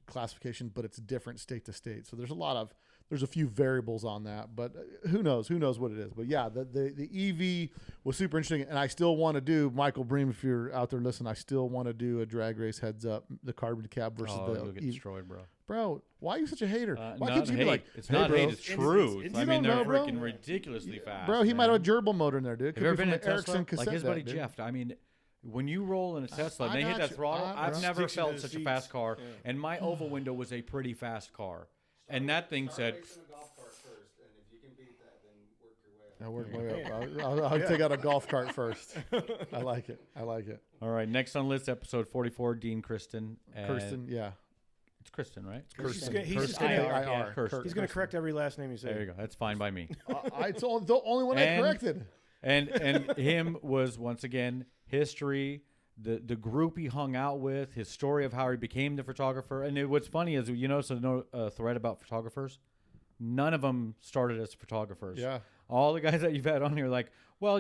classification, but it's different state to state. So there's a few variables on that, but who knows what it is. But yeah, the EV was super interesting, and I still want to do, Michael Bream, if you're out there listening, I still want to do a drag race heads up, the carbon cab versus the you'll get destroyed, bro. Bro, why are you such a hater? Why can't you be like, it's not bro, hate, it's truth. I mean, they're freaking ridiculously fast. Bro, he might have a gerbil motor in there, dude. Have you ever been in a Tesla? Like his buddy Jeff. I mean, when you roll in a Tesla and they hit that throttle, I've never felt such a fast car. Yeah. And my oval window was a pretty fast car. And that thing said... I'll work my way up. I'll take out a golf cart first. I like it. All right, next on the list, episode 44, Dean Kirsten. Kirsten, yeah. It's Kristen, right? It's Kirsten. He's going to correct every last name you say. There you go. That's fine by me. It's the only one I corrected. And him was, once again, history, the group he hung out with, his story of how he became the photographer. And what's funny is, you notice a thread about photographers? None of them started as photographers. Yeah. All the guys that you've had on here are like, well,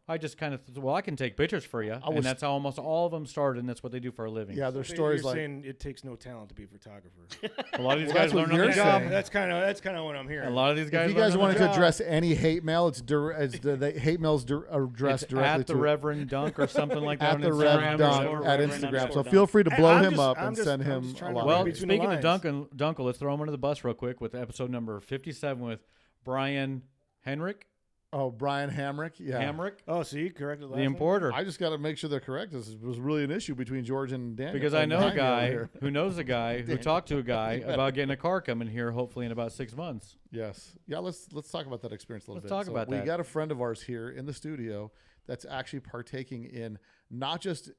I just kind of, I can take pictures for you. And that's how almost all of them started, and that's what they do for a living. Yeah, their stories you're saying it takes no talent to be a photographer. A lot of these guys learn on the job. That's kind of what I'm hearing. A lot of these guys. If you guys wanted to address any hate mail, the hate mail's addressed directly at the Reverend Dunk or something like that. At the Reverend Dunk at Instagram. So feel free to blow him up and send him a lot. Well, speaking of Dunkle, let's throw him under the bus real quick with episode number 57 with Brian Henrik. Oh, Brian Hamrick. Yeah. Hamrick. Oh, see, corrected the importer. I just got to make sure they're correct. This was really an issue between George and Daniel. Because I know a guy who knows a guy who talked to a guy about getting a car coming here, hopefully in about 6 months. Yes. Yeah. Let's talk about that experience a little bit. Let's talk about that. We got a friend of ours here in the studio that's actually partaking in not just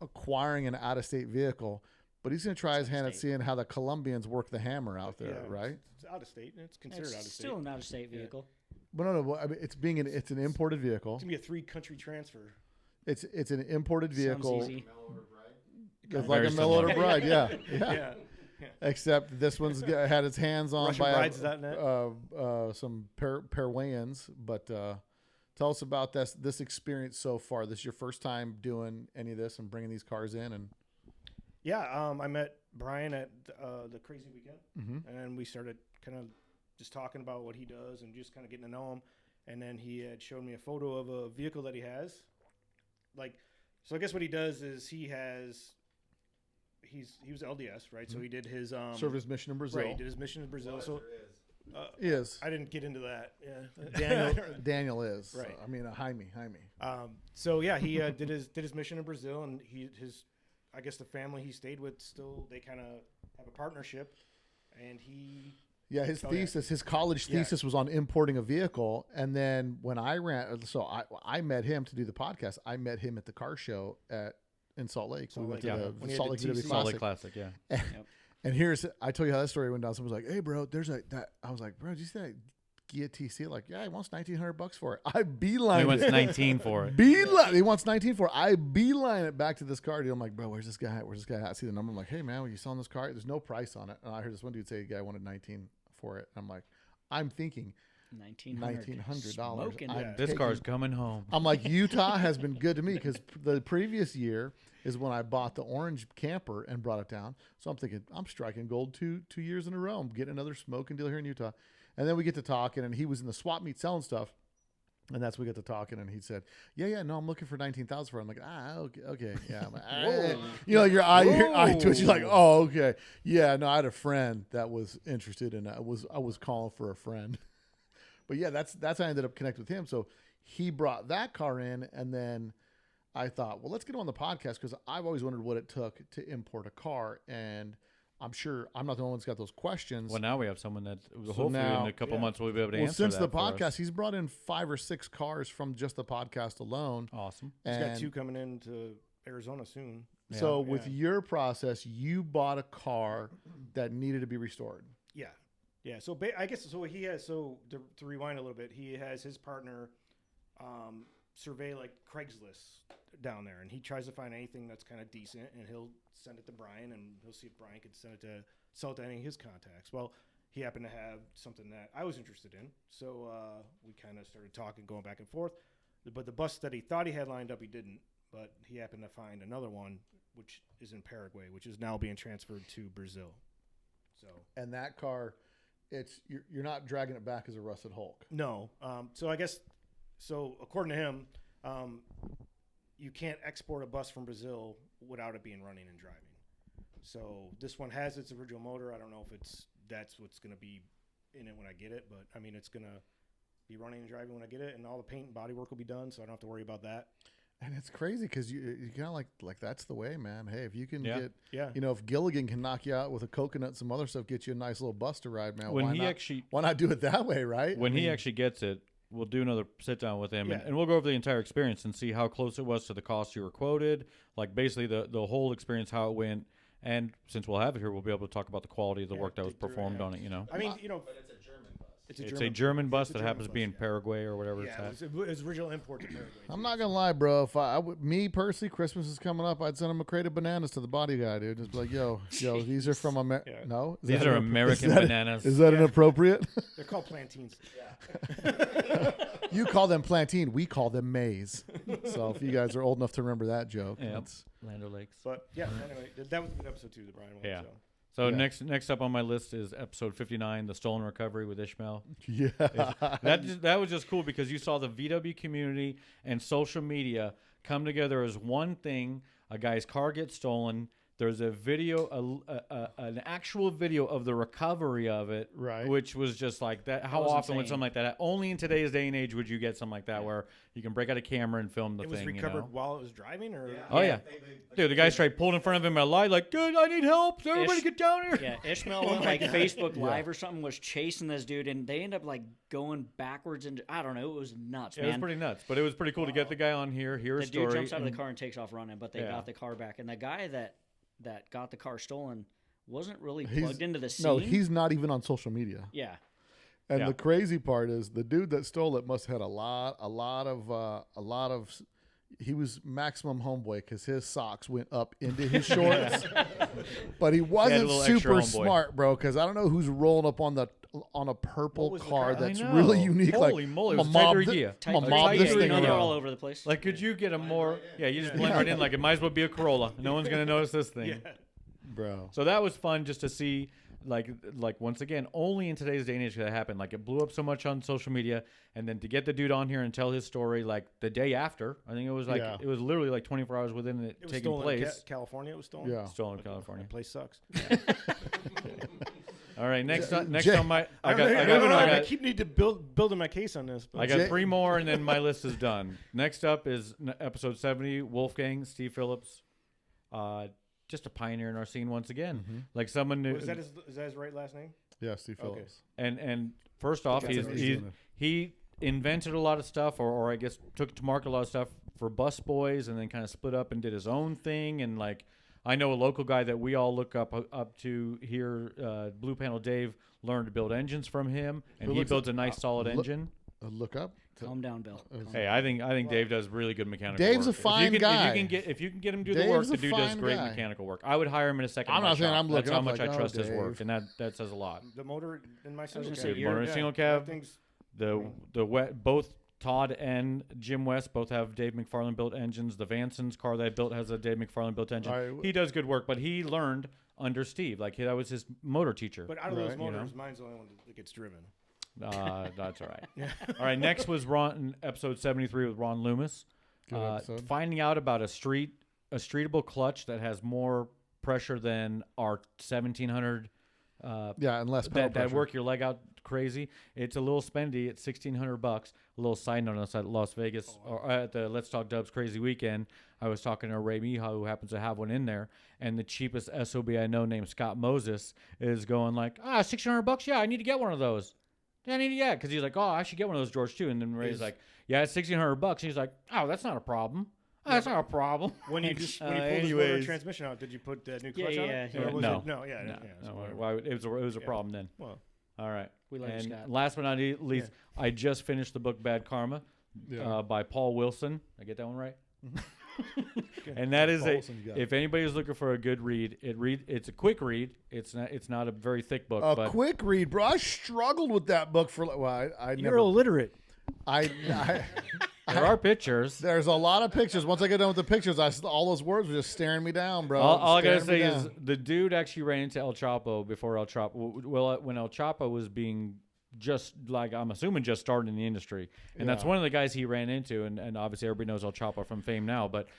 acquiring an out-of-state vehicle, but he's going to try his hand at seeing how the Colombians work the hammer out there, right? It's out of state, and it's considered out of state. Still an out-of-state vehicle. But no. I mean, it's an imported vehicle. It's gonna be a 3-country transfer. It's an imported vehicle. Sounds easy. It's like a mail order bride, yeah. Except this one's had its hands on by some Peruvians. But tell us about this experience so far. This is your first time doing any of this and bringing these cars in, and I met Brian at the Crazy Weekend, and we started kind of just talking about what he does and just kind of getting to know him. And then he had shown me a photo of a vehicle that he has. So I guess what he does is he was LDS, right? So he did his service mission in Brazil. Right, he did his mission in Brazil. He is. I didn't get into that. Yeah. Daniel is. Right. I mean, Jaime. So yeah, he did his mission in Brazil, and I guess the family he stayed with still, they kind of have a partnership, and he. Yeah, his college thesis was on importing a vehicle, and then when I met him to do the podcast. I met him at the car show in Salt Lake. We went to the Salt Lake VW Salt Lake Classic, yeah. And I told you how that story went down. Someone was like, "Hey, bro, I was like, bro, did you see that Ghia TC?" Like, yeah, he wants $1,900 for it. I beeline it. He wants 19 for it. He wants 19 for it. I beeline it back to this car deal. I'm like, bro, where's this guy at? I see the number. I'm like, hey, man, are you selling this car? There's no price on it. And I heard this one dude say the guy wanted 19 for it. And I'm like, I'm thinking $1,900. This car's coming home. I'm like, Utah has been good to me because the previous year is when I bought the orange camper and brought it down. So I'm thinking, I'm striking gold two years in a row. I'm getting another smoking deal here in Utah. And then we get to talking, and he was in the swap meet selling stuff. And that's when we got to talking, and he said, yeah, no, I'm looking for 19,000 for it. I'm like, okay, yeah. I'm like, you know, your eye twitch. You're like, oh, okay. Yeah, no, I had a friend that was interested, and I was calling for a friend. But yeah, that's how I ended up connecting with him. So he brought that car in, and then I thought, well, let's get him on the podcast because I've always wondered what it took to import a car, and I'm sure I'm not the only one that's got those questions. Well, now we have someone that hopefully in a couple months we'll be able to answer since that the podcast, he's brought in 5 or 6 cars from just the podcast alone. Awesome. He's got 2 coming into Arizona soon. So with your process, you bought a car that needed to be restored. Yeah. Yeah. So I guess he has. So to rewind a little bit, he has his partner survey like Craigslist down there, and he tries to find anything that's kind of decent, and he'll send it to Brian, and he'll see if Brian could sell it to any of his contacts. Well, he happened to have something that I was interested in, so we kind of started talking, going back and forth. But the bus that he thought he had lined up, he didn't. But he happened to find another one, which is in Paraguay, which is now being transferred to Brazil. So. And that car, you're not dragging it back as a rusted Hulk. No. So I guess. So according to him, you can't export a bus from Brazil without it being running and driving. So this one has its original motor. I don't know if that's what's going to be in it when I get it, but I mean it's going to be running and driving when I get it, and all the paint and body work will be done, so I don't have to worry about that. And it's crazy because you kind of like that's the way, man. Hey, if you can get, yeah, you know, if Gilligan can knock you out with a coconut and some other stuff, get you a nice little bus to ride, man. Why not do it that way, right? When he actually gets it, we'll do another sit down with him, and we'll go over the entire experience and see how close it was to the cost you were quoted, like basically the whole experience, how it went. And since we'll have it here, we'll be able to talk about the quality of the work that was performed on it. You know, I mean, you know, but it's a German bus. It's a German bus that happens to be in Paraguay or whatever it's at. It was original import to Paraguay. I'm not gonna lie, bro. If me personally, Christmas is coming up, I'd send him a crate of bananas to the body guy, dude. Just be like, yo, these are from America. Yeah. No, These are American bananas. Is that inappropriate? They're called plantains. Yeah. You call them plantain, we call them maize. So if you guys are old enough to remember that joke, Land O'Lakes. But yeah, anyway, that was episode 2, the Brian one. Yeah. So next up on my list is episode 59, the stolen recovery with Ishmael. Yeah, that was just cool because you saw the VW community and social media come together as one thing. A guy's car gets stolen. There's a video, an actual video of the recovery of it, right? Which was just like that. How often would something like that? Only in today's day and age would you get something like that where you can break out a camera and film the thing. It was recovered while it was driving, or oh yeah, dude, the guy straight pulled in front of him at a light, like, "Good, I need help. Everybody get down here." Yeah, Ishmael went like Facebook Live or something, was chasing this dude, and they end up like going backwards, and I don't know, it was nuts, man. It was pretty nuts, but it was pretty cool to get the guy on here, hear a story. The dude jumps out of the car and takes off running, but they got the car back, and the guy that got the car stolen wasn't really plugged into the scene. No, he's not even on social media. Yeah. And the crazy part is the dude that stole it must have had a lot of he was maximum homeboy because his socks went up into his shorts. But he wasn't super smart, bro, because I don't know who's rolling up on a purple car that's really unique. Holy moly, it was Ghia. They're all over the place. Like, could you get a more... Yeah, you just blend right in like it might as well be a Corolla. No one's going to notice this thing. Yeah. Bro. So that was fun just to see, like once again, only in today's day and age could that happen. Like, it blew up so much on social media, and then to get the dude on here and tell his story, like, the day after, I think it was like, it was literally like 24 hours within it taking place. California, it was stolen? Yeah. Stolen in California. That place sucks. All right, next on my, I keep need to building my case on this. But. I got 3 more, and then my list is done. Next up is episode 70, Wolfgang, Steve Phillips. Just a pioneer in our scene once again. Mm-hmm. Like someone new. Is that his right last name? Yeah, Steve Phillips. And first off, he invented a lot of stuff, or I guess took to market a lot of stuff for bus boys, and then kind of split up and did his own thing. And like, I know a local guy that we all look up to here, Blue Panel Dave, learned to build engines from him, and he builds a nice solid engine. Look up. Calm down, Bill. Hey, I think Dave does really good mechanical Dave's work. a fine guy. If you can get him to do the work, the dude does great mechanical work. I would hire him in a second. I'm not saying I'm looking. That's how much I trust his work, and that says a lot. The motor in my single say, cab. Motor in single cab. Both Todd and Jim West both have Dave McFarland built engines. The Vanson's car that I built has a Dave McFarland built engine. Right. He does good work, but he learned under Steve. Like that was his motor teacher. But out of those motors, mine's the only one that gets driven. That's all right. All right. Next was episode 73 with Ron Loomis. Finding out about a streetable clutch that has more pressure than our 1700. And less pedal that work your leg out crazy. It's a little spendy. It's $1,600. A little side note on us at Las Vegas or at the Let's Talk Dubs Crazy Weekend. I was talking to Ray Mija, who happens to have one in there, and the cheapest SOB I know, named Scott Moses, is going like, $1,600. Yeah, I need to get one of those. Yeah, because he's like, I should get one of those, George, too. And then Ray's like, yeah, it's $1,600. And he's like, that's not a problem. That's not a problem. When you pulled the motor transmission out, did you put the new clutch on it? No. It was a problem then. Well, all right. We like Scott. Last but not least, I just finished the book Bad Karma by Paul Wilson. I get that one right? And that is if anybody's looking for a good read, it's a quick read. It's not a very thick book. A quick read, bro. I struggled with that book for. Well, You're illiterate. There are pictures. There's a lot of pictures. Once I get done with the pictures, all those words were just staring me down, bro. All I gotta say is the dude actually ran into El Chapo before El Chapo. Well, when El Chapo was being just like, I'm assuming, just starting in the industry, and that's one of the guys he ran into, and obviously everybody knows El Chapo from fame now, but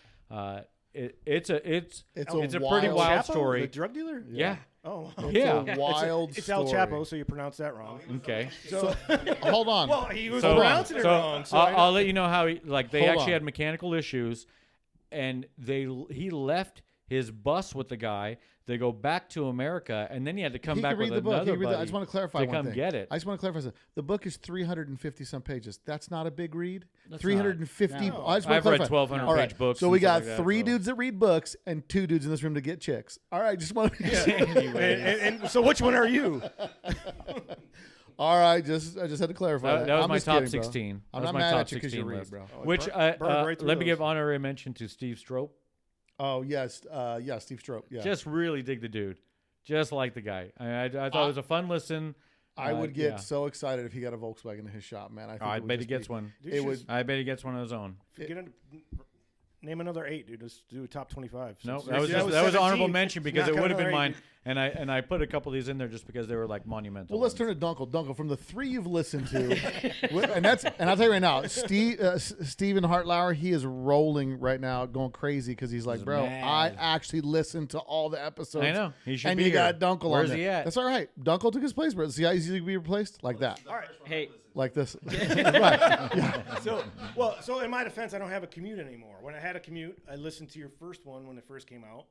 it's a pretty wild story. The drug dealer? Yeah. Oh, it's a wild It's story. El Chapo, so you pronounce that wrong. Okay. So hold on. Well, he was pronouncing it wrong. So I'll let you know how they actually had mechanical issues, and he left his bus with the guy. They go back to America, and then he had to come back with another buddy. I just want to clarify one thing. Get it. I just want to clarify something. The book is 350 some pages. That's not a big read. 350. No. I just want I've to read clarify. 1,200 page books. So we got 3 dudes that read books and 2 dudes in this room to get chicks. All right, just want to. and so which one are you? All right, I just had to clarify. That was my top kidding, 16. I'm not mad at you because you read, bro. Which let me give honorary mention to Steve Strope. Oh yes, Steve Strope. Yeah, just really dig the dude, just like the guy. I thought it was a fun listen. I would get so excited if he got a Volkswagen in his shop, man. I bet he gets one. I bet he gets one of his own. Name another 8, dude. Just do a top 25. No, that was an honorable mention because it would have been mine. And I put a couple of these in there just because they were like monumental. Well, let's turn to Dunkle. Dunkle, from the 3 you've listened to, and I'll tell you right now, Steven Hartlauer, he is rolling right now, going crazy because he's like, bro, I actually listened to all the episodes. I know. He should and be you here. got Dunkle Where's on there. he at? That's all right. Dunkle took his place, bro. See how easy he can be replaced? Like that. All right. Hey. Like this. Right. Yeah. So in my defense, I don't have a commute anymore. When I had a commute, I listened to your first one when it first came out.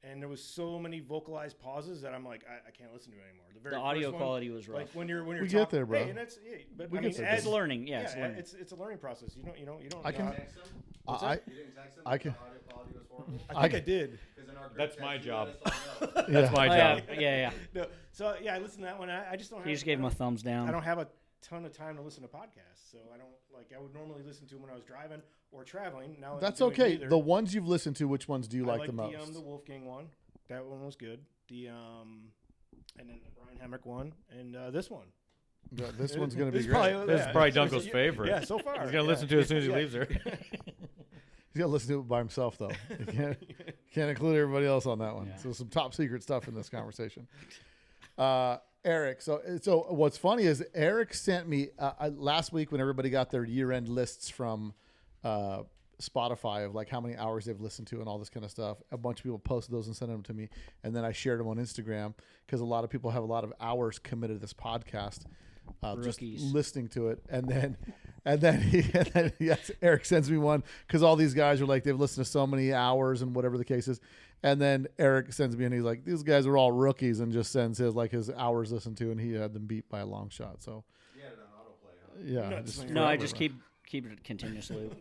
And there was so many vocalized pauses that I'm like, I can't listen to it anymore. The audio quality was rough. Like when you're we talking, get there, bro. Hey, and that's, but we I mean, it's learning. Yeah, it's learning. It's a learning process. You don't. I can. You didn't text him? I can. The audio quality was horrible? I think I did. That's my job. That's my job. Yeah. No, so yeah, I listened to that one. I just don't have. He just gave him a thumbs down. I don't have a ton of time to listen to podcasts, so I don't I would normally listen to them when I was driving or traveling. Now that's okay. The ones you've listened to, which ones do you like the most? The Wolfgang one. That one was good. And then the Brian Hemrick one, and this one. This one's gonna be great. This is probably Dunkle's favorite. Yeah, so far. He's gonna listen to it as soon as he leaves there. He's got to listen to it by himself, though. He can't include everybody else on that one. Yeah. So some top secret stuff in this conversation. Eric, so what's funny is Eric sent me last week when everybody got their year-end lists from Spotify of like how many hours they've listened to and all this kind of stuff. A bunch of people posted those and sent them to me, and then I shared them on Instagram because a lot of people have a lot of hours committed to this podcast, just listening to it. And then yes, Eric sends me one because all these guys are like they've listened to so many hours and whatever the case is. And then Eric sends me and he's like, these guys are all rookies, and just sends his hours listened to, and he had them beat by a long shot. So yeah, it on autoplay. Huh? Yeah, no, I just keep it continuous loop.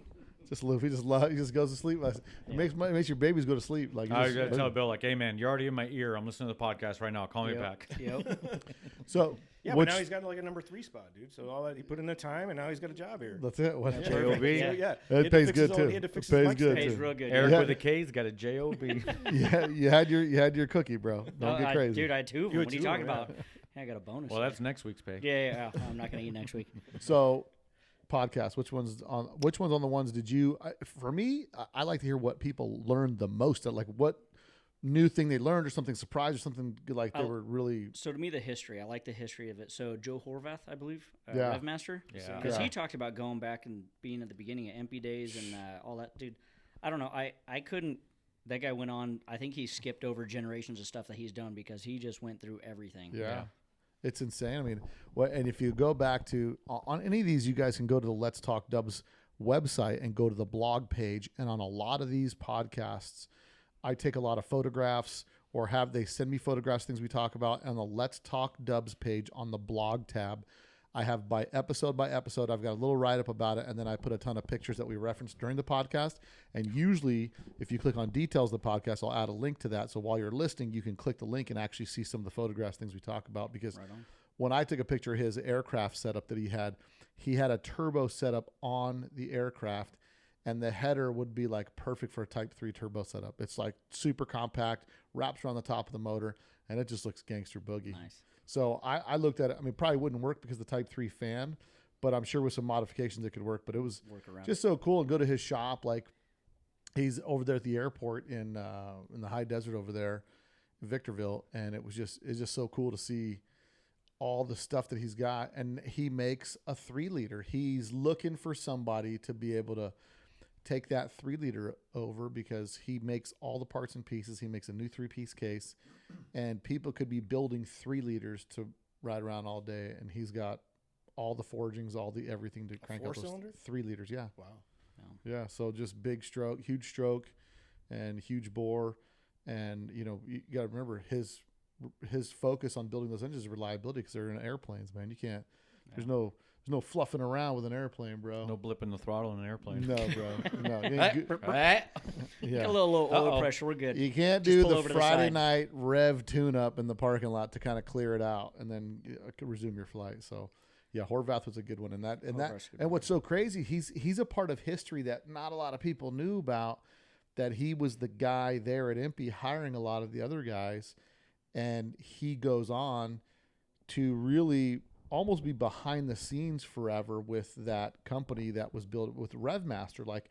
Just loop. He just goes to sleep. It makes your babies go to sleep. Like I gotta tell Bill, like, hey man, you're already in my ear. I'm listening to the podcast right now. Call me back. Yep. So yeah, but now he's got like a number 3 spot, dude. So all that he put in the time, and now he's got a job here. That's it. What? J-O-B. Yeah, it pays good too. He had to fix it pays his good mic too. Pays real good. Eric yeah. with a K's got a J-O-B. Yeah, you had your cookie, bro. Don't get crazy, dude. I had 2 of them. You What had are you 2 of talking them, about? I got a bonus. Well, that's next week's pay. Yeah. I'm not gonna eat next week. So, podcast. Which ones on the ones did you? For me, I like to hear what people learned the most. Like what new thing they learned, or something surprised, or something like they were really. So to me, the history. I like the history of it. So Joe Horvath, I believe, Yeah. Revmaster. Yeah. Because Yeah. he talked about going back and being at the beginning of MP days and all that. Dude, I don't know. I couldn't. That guy went on. I think he skipped over generations of stuff that he's done because he just went through everything. Yeah. It's insane. I mean, and if you go back to on any of these, you guys can go to the Let's Talk Dubs website and go to the blog page. And on a lot of these podcasts, I take a lot of photographs or have they send me photographs, things we talk about. And on the Let's Talk Dubs page on the blog tab, I have by episode, I've got a little write-up about it, and then I put a ton of pictures that we referenced during the podcast. And usually, if you click on details of the podcast, I'll add a link to that. So while you're listening, you can click the link and actually see some of the photographs, things we talk about. Because when I took a picture of his aircraft setup that he had a turbo setup on the aircraft, and the header would be like perfect for a Type 3 turbo setup. It's like super compact, wraps around the top of the motor, and it just looks gangster boogie. Nice. So I looked at it. I mean, probably wouldn't work because of the Type 3 fan, but I'm sure with some modifications it could work. But it was just so cool. And go to his shop. Like he's over there at the airport in the high desert over there, in Victorville, and it's just so cool to see all the stuff that he's got. And he makes a 3-liter. He's looking for somebody to be able to take that 3-liter over because he makes all the parts and pieces. He makes a new 3-piece case. And people could be building 3-liters to ride around all day, and he's got all the forgings, all the everything to crank up those 3-liters. Yeah. Wow. Yeah. So just big stroke, huge stroke, and huge bore, and you got to remember his focus on building those engines is reliability because they're in airplanes, man. You can't. There's no fluffing around with an airplane, bro. No blipping the throttle in an airplane. No, bro. No. Yeah. A little oil pressure. We're good. You can't do the Friday night rev tune-up in the parking lot to kind of clear it out and then resume your flight. So, yeah, Horvath was a good one. And what's so crazy, he's a part of history that not a lot of people knew about, that he was the guy there at Impy hiring a lot of the other guys, and he goes on to really almost be behind the scenes forever with that company that was built with Revmaster. Like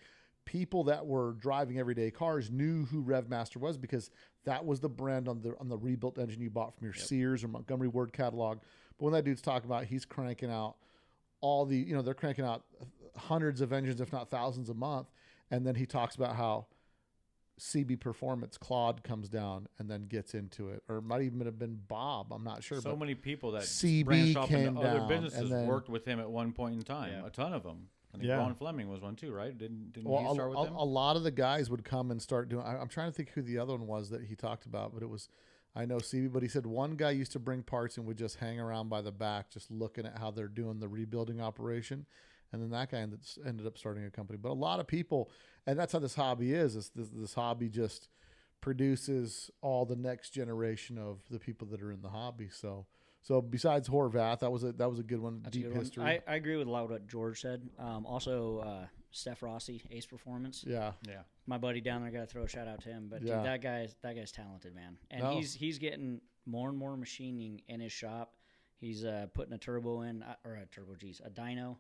people that were driving everyday cars knew who Revmaster was because that was the brand on the rebuilt engine you bought from your Sears or Montgomery Ward catalog. But when that dude's talking about, he's cranking out all the, they're cranking out hundreds of engines, if not thousands a month. And then he talks about how CB Performance, Claude comes down and then gets into it, or it might even have been Bob. I'm not sure. So many people that CB branched off came into other down businesses and then, worked with him at one point in time. Yeah. A ton of them. I think Yeah. Ron Fleming was one too, right? Didn't you start with him? A lot of the guys would come and start doing. I'm trying to think who the other one was that he talked about, but it was, I know CB, but he said one guy used to bring parts and would just hang around by the back, just looking at how they're doing the rebuilding operation. And then that guy ended up starting a company. But a lot of people, and that's how this hobby is. This hobby just produces all the next generation of the people that are in the hobby. So besides Horvath, that was a good one. That's deep a good history. one. I agree with a lot of what George said. Also, Steph Rossi, Ace Performance. Yeah. My buddy down there, got to throw a shout out to him. But dude, that guy's talented, man. And he's getting more and more machining in his shop. He's putting a turbo in, a dyno.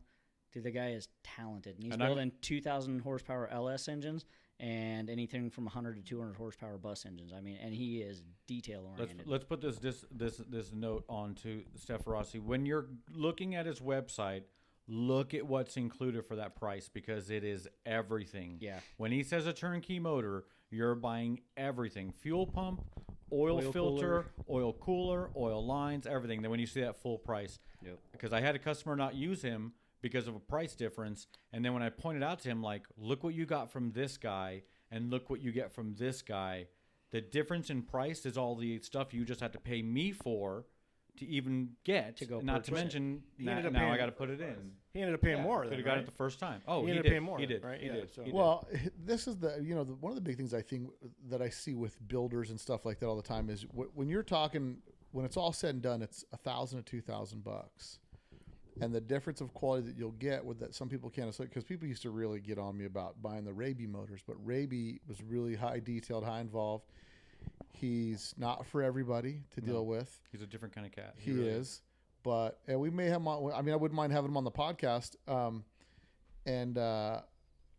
Dude, the guy is talented. And he's building 2,000 horsepower LS engines and anything from 100 to 200 horsepower bus engines. I mean, and he is detail oriented. Let's put this note on to Steph Rossi. When you're looking at his website, look at what's included for that price, because it is everything. Yeah. When he says a turnkey motor, you're buying everything. Fuel pump, oil filter, oil cooler, oil lines, everything. Then when you see that full price. Yep. Because I had a customer not use him because of a price difference. And then when I pointed out to him, like, look what you got from this guy and look what you get from this guy. The difference in price is all the stuff you just had to pay me for to even get. To go not to mention, now I got to put it in. He ended up paying more. Could have got it the first time. Oh, he ended up paying more. He did. Right? He did. So. Well, this is one of the big things I think that I see with builders and stuff like that all the time is when you're talking, when it's all said and done, it's $1,000 to $2,000. And the difference of quality that you'll get with that, some people can't associate, because people used to really get on me about buying the Raby motors, but Raby was really high detailed, high involved. He's not for everybody to deal with. He's a different kind of cat. He really is. But and we may have him on, I mean, I wouldn't mind having him on the podcast.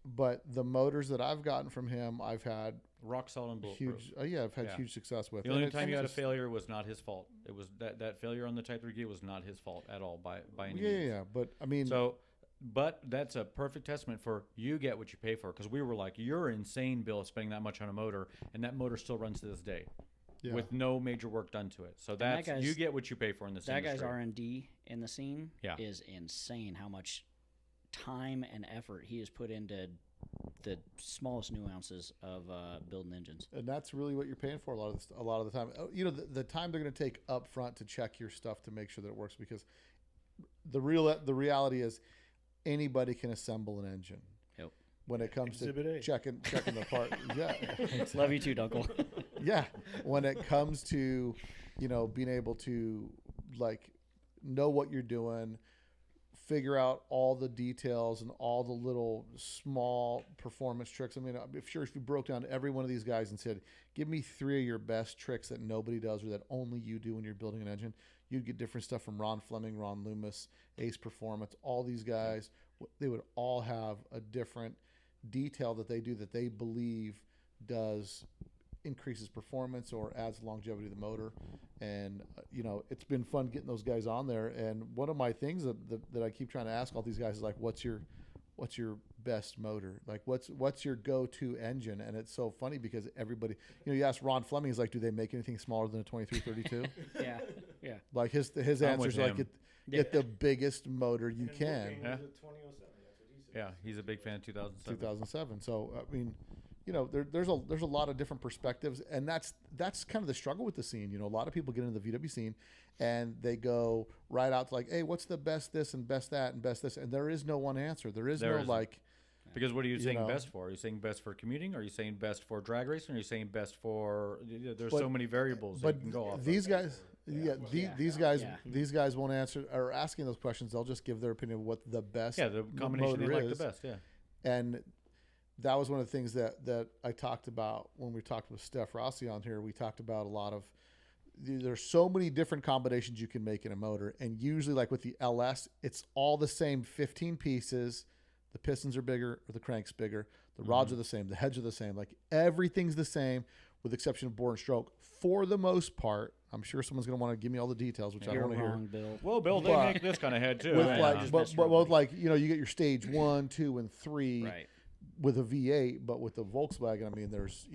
But the motors that I've gotten from him, I've had rock solid and bulletproof. Huge. I've had huge success with. The only time you had a failure was not his fault. It was that failure on the Type 3 Ghia was not his fault at all by any means. Yeah. But I mean, but that's a perfect testament for you get what you pay for, because we were like, you're insane, Bill, spending that much on a motor, and that motor still runs to this day. Yeah. With no major work done to it. So that's you get what you pay for in this industry. That guy's R&D in the scene yeah. is insane, how much time and effort he has put into the smallest nuances of building engines. And that's really what you're paying for a lot of the time. You know, the time they're going to take up front to check your stuff to make sure that it works, because the reality is anybody can assemble an engine. Yep. When it comes to checking the part. Yeah. Love you too, Dunkle. Yeah. When it comes to, being able to like know what you're doing, figure out all the details and all the little small performance tricks. I mean, if you broke down every one of these guys and said, give me 3 of your best tricks that nobody does or that only you do when you're building an engine, you'd get different stuff from Ron Fleming, Ron Loomis, Ace Performance. All these guys, they would all have a different detail that they do that they believe increases performance or adds longevity to the motor. And it's been fun getting those guys on there. And one of my things that I keep trying to ask all these guys is like, what's your best motor? Like what's your go-to engine? And it's so funny because everybody, you ask Ron Fleming, he's like, do they make anything smaller than a 2332? Yeah. Like his answers are like, get the biggest motor you can. Yeah, he's a big fan of 2007. 2007. So I mean, there's a lot of different perspectives, and that's kind of the struggle with the scene. A lot of people get into the VW scene, and they go right out to like, hey, what's the best this and best that and best this, and there is no one answer. There isn't. Because what are you saying best for? Are you saying best for commuting? Are you saying best for drag racing? Are you saying best for? There's so many variables that you can go off. These guys. These guys won't answer or asking those questions. They'll just give their opinion of what the best. Yeah, the combination they like the best. Yeah, and that was one of the things that I talked about when we talked with Steph Rossi on here. We talked about a lot of there's so many different combinations you can make in a motor, and usually like with the LS, it's all the same 15 pieces. The pistons are bigger or the crank's bigger. The rods are the same. The heads are the same. Like everything's the same with the exception of bore and stroke for the most part. I'm sure someone's going to want to give me all the details, which I don't want to hear. Bill. Well, Bill, they make this kind of head too. With you get your stage 1, 2, and 3 right. with a V8, but with the Volkswagen, I mean, there's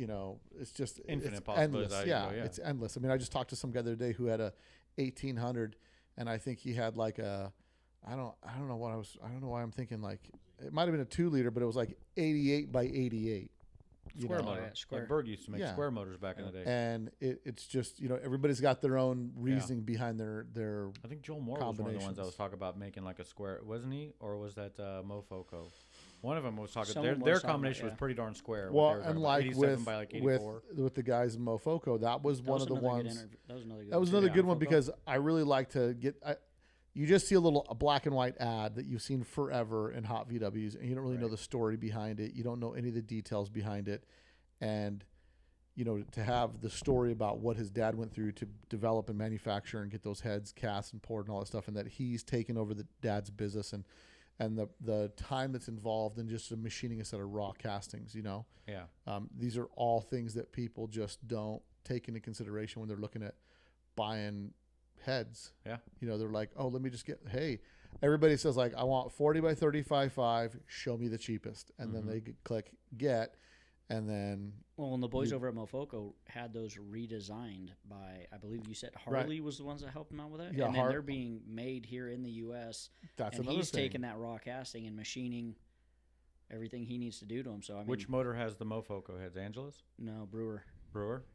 it's just infinite possibilities. Endless. It's endless. I mean, I just talked to some guy the other day who had a 1800, and I think he had like a I don't know why I'm thinking like it might have been a 2-liter, but it was like 88 by 88. Square motor. Like Berg used to make square motors back in the day. And it's just, everybody's got their own reasoning behind their I think Joel Moore was one of the ones that was talking about making like a square, wasn't he? Or was that Mofoco? One of them was talking, their combination was pretty darn square. Well, and like with the guys in Mofoco, that was one of the ones. That was another good one because I really like to get... You just see a black and white ad that you've seen forever in hot VWs, and you don't really know the story behind it. You don't know any of the details behind it. And, to have the story about what his dad went through to develop and manufacture and get those heads cast and poured and all that stuff, and that he's taken over the dad's business and the time that's involved in just machining a set of raw castings, Yeah. These are all things that people just don't take into consideration when they're looking at buying heads. Yeah. They're like, oh, let me just get, hey, everybody says like, I want 40 by 35.5. Show me the cheapest, and then they click get, and then. Well, and the boys over at Mofoco had those redesigned by, I believe you said Harley was the ones that helped them out with it. Yeah, and then they're being made here in the U.S. That's and another he's thing. taking that raw casting and machining everything he needs to do to them. So I mean, which motor has the Mofoco heads? Angeles? No, Brewer.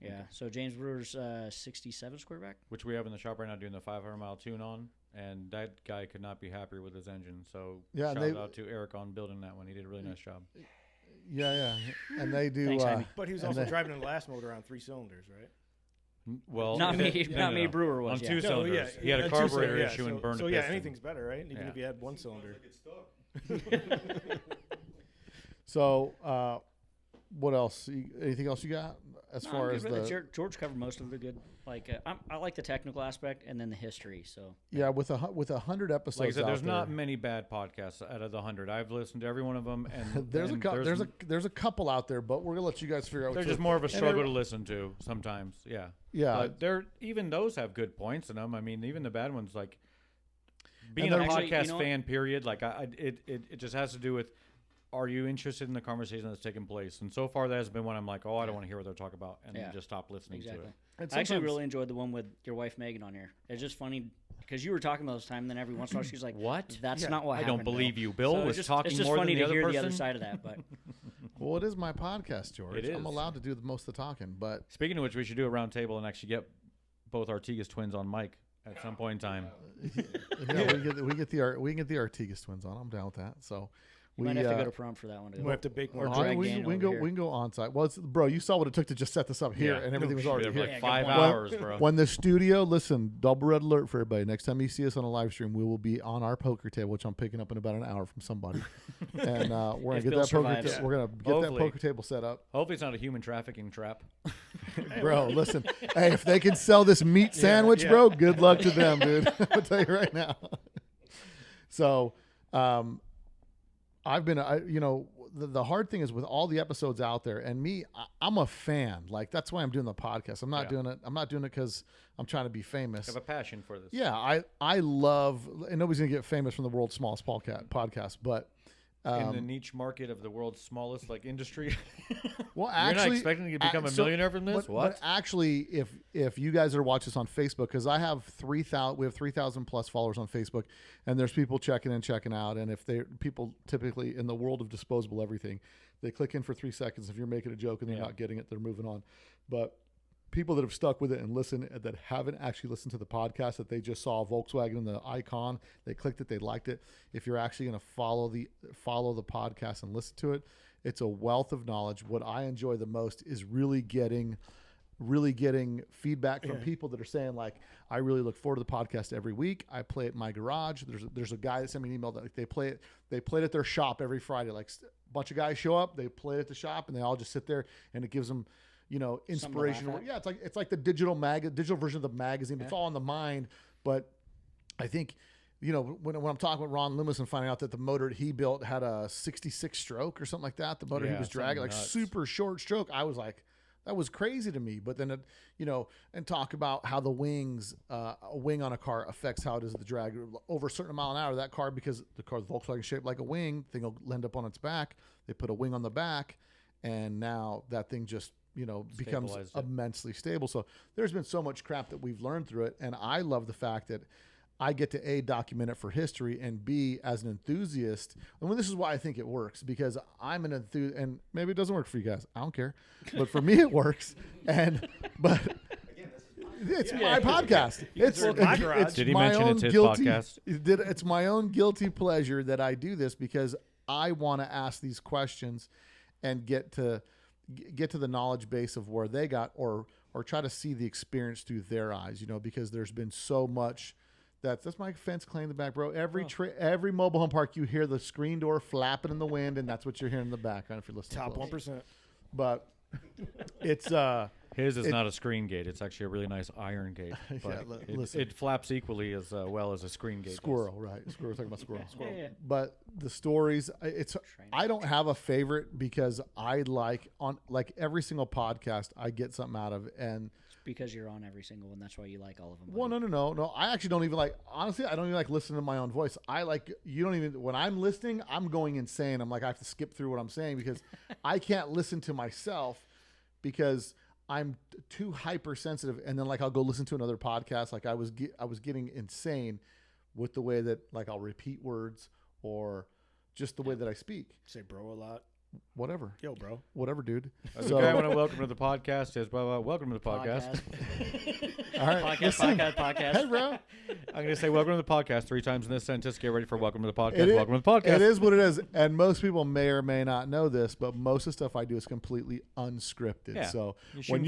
Yeah. Okay. So James Brewer's 67 squareback, which we have in the shop right now doing the 500-mile tune on, and that guy could not be happier with his engine. So shout out to Eric on building that one. He did a really nice job. Yeah, and they do. Thanks, but he was also driving the last motor on 3 cylinders, right? Well, not me. Brewer was on 2 cylinders. He had a carburetor issue and burned a piston. So anything's better, right? Even if you had 1 cylinder. So, what else? Anything else you got as far as the George covered most of the good. Like I like the technical aspect and then the history. So with 100 episodes, like I said, there's not many bad podcasts out of the 100. I've listened to every one of them, and there's a couple out there, but we're gonna let you guys figure out. They're just more of a struggle to listen to sometimes. Yeah. But even those have good points in them. I mean, even the bad ones, like being a podcast fan. Period. Like it just has to do with. Are you interested in the conversation that's taking place? And so far, that has been one I'm like, I don't want to hear what they're talking about, and then just stop listening to it. I actually really enjoyed the one with your wife Megan on here. It's just funny because you were talking about this time, and then every once in a while she's like, "What? That's not what happened." I don't believe you. Bill was talking more than the other person. It's just funny to hear the other side of that. But well, it is my podcast, George. It is. I'm allowed to do the most of the talking. But speaking of which, we should do a round table and actually get both Artigas twins on mic at some point in time. we get the Artigas twins on. I'm down with that. So. We might have to go to prom for that one. We have to bake more. We can go on site. Well, bro, you saw what it took to just set this up here, and everything was already here. Like 5 hours, bro. When the studio, listen, double red alert for everybody. Next time you see us on a live stream, we will be on our poker table, which I'm picking up in about an hour from somebody, and we're gonna get that poker table set up. Hopefully, it's not a human trafficking trap. Bro, listen, hey, if they can sell this meat sandwich, bro, good luck to them, dude. I'll tell you right now. So. I've been, the hard thing is with all the episodes out there, and me, I'm a fan. Like that's why I'm doing the podcast. I'm not doing it. I'm not doing it because I'm trying to be famous. I have a passion for this. Yeah, I love, and nobody's gonna get famous from the world's smallest podcast, but in the niche market of the world's smallest industry. Well, actually, you're not expecting to become a millionaire from this. But actually, if you guys are watching this on Facebook, because we have 3,000 plus followers on Facebook, and there's people checking in, checking out, and if people typically in the world of disposable everything, they click in for 3 seconds. If you're making a joke and they're not getting it, they're moving on. But people that have stuck with it and listened, that haven't actually listened to the podcast, that they just saw Volkswagen in the icon, they clicked it, they liked it. If you're actually going to follow the podcast and listen to it, it's a wealth of knowledge. What I enjoy the most is really getting feedback from people that are saying like, I really look forward to the podcast every week. I play it in my garage. There's a guy that sent me an email that they play it at their shop every Friday. Like a bunch of guys show up, they play it at the shop, and they all just sit there, and it gives them inspiration. Yeah, it's like the digital version of the magazine. It's all in the mind. But I think, when I'm talking with Ron Loomis and finding out that the motor he built had a 66 stroke or something like that, the motor he was dragging, like super short stroke, I was like, that was crazy to me. But then, and talk about how the wings, a wing on a car affects how it is the drag over a certain mile an hour. That car, because the car's Volkswagen shaped like a wing, thing will end up on its back. They put a wing on the back, and now that thing just becomes immensely stable. So there's been so much crap that we've learned through it. And I love the fact that I get to A, document it for history, and B, as an enthusiast. And this is why I think it works, because I'm an enthusiast, and maybe it doesn't work for you guys. I don't care. But for me, it works. But it's my podcast. Did he mention it's his podcast? It's my own guilty pleasure that I do this, because I want to ask these questions and get to the knowledge base of where they got, or try to see the experience through their eyes, because there's been so much. That's my fence claim in the back, bro. Every mobile home park, you hear the screen door flapping in the wind, and that's what you're hearing in the background if you're listening. Top 1%. But it's His is not a screen gate. It's actually a really nice iron gate. But it flaps equally as well as a screen gate. Squirrel, right? We're talking about squirrel. Yeah. But the stories, I don't have a favorite because I like every single podcast I get something out of, and because you're on every single one, that's why you like all of them. Well, no. I actually don't even like. Honestly, I don't even like listening to my own voice. I like you don't even. When I'm listening, I'm going insane. I'm like I have to skip through what I'm saying because I can't listen to myself because I'm too hypersensitive. And then like I'll go listen to another podcast. Like I was getting insane with the way that like I'll repeat words or just the way that I speak. Say bro a lot. Whatever. Yo, bro. Whatever, dude. The guy I want to welcome to the podcast says, welcome to the podcast. All right. Podcast. Hey, bro. I'm going to say welcome to the podcast 3 times in this sentence. Get ready for welcome to the podcast. Welcome to the podcast. It is what it is. And most people may or may not know this, but most of the stuff I do is completely unscripted. Yeah. So when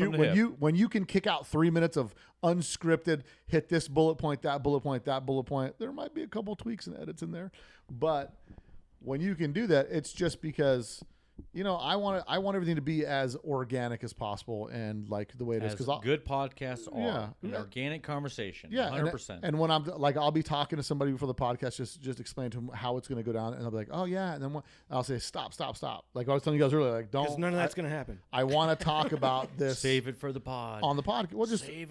you can kick out 3 minutes of unscripted, hit this bullet point, that bullet point, that bullet point, there might be a couple tweaks and edits in there. But when you can do that, it's just because, you know, I want everything to be as organic as possible and like the way it is. Because good podcasts are an organic conversation. Yeah, 100%. And when I'm like, I'll be talking to somebody before the podcast, just explain to them how it's going to go down, and they'll be like, oh yeah, and then I'll say stop. Like I was telling you guys earlier, like don't. Because none of that's going to happen. I want to talk about this. Save it for the pod. On the podcast. Well,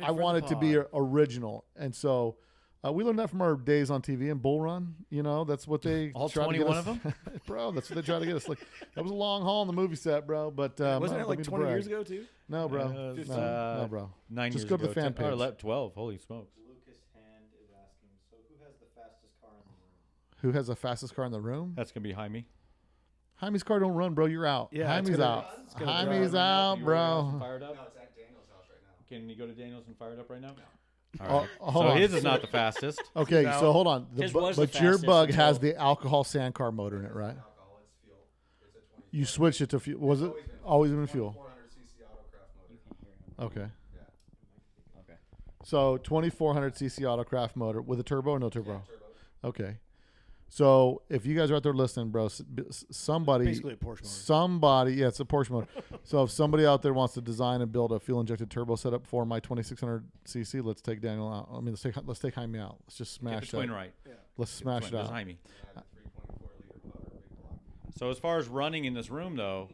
I want it to be original, and so. We learned that from our days on TV and Bull Run. You know, that's what they all tried 21 to get of us. them, bro. That's what they tried to get us. Like that was a long haul on the movie set, bro. But wasn't that like 20 years ago too? No, bro. No, bro. 9 Just years go ago. to the fan page. 12. Holy smokes. Lucas Hand is asking, so who has the fastest car in the room? Who has the fastest car in the room? That's gonna be Jaime. Jaime's car don't run, bro. You're out. Yeah, Jaime's out. Jaime's out, bro. Fired up? No, it's at Daniel's house right now. Can you go to Daniel's and fire it up right now? No. All right. So his is not the fastest. Okay, so hold on. But your bug until- has the alcohol sandcar motor in it, right? Alcohol, it's fuel. It's a 20. You switched it to fuel. Was it always been fuel? 400cc autocraft motor. Okay. Yeah. Okay. So 2400cc autocraft motor with a turbo or no turbo? Turbo. Okay. So if you guys are out there listening, bro, somebody, Basically a Porsche motor. yeah, it's a Porsche motor. So if somebody out there wants to design and build a fuel injected turbo setup for my 2600cc, let's take Daniel out. I mean, let's take Jaime out. Let's just smash Get the twin right. Yeah. Let's smash it There's out. Jaime. Yeah, 3.4 liter power, big block. So as far as running in this room, though,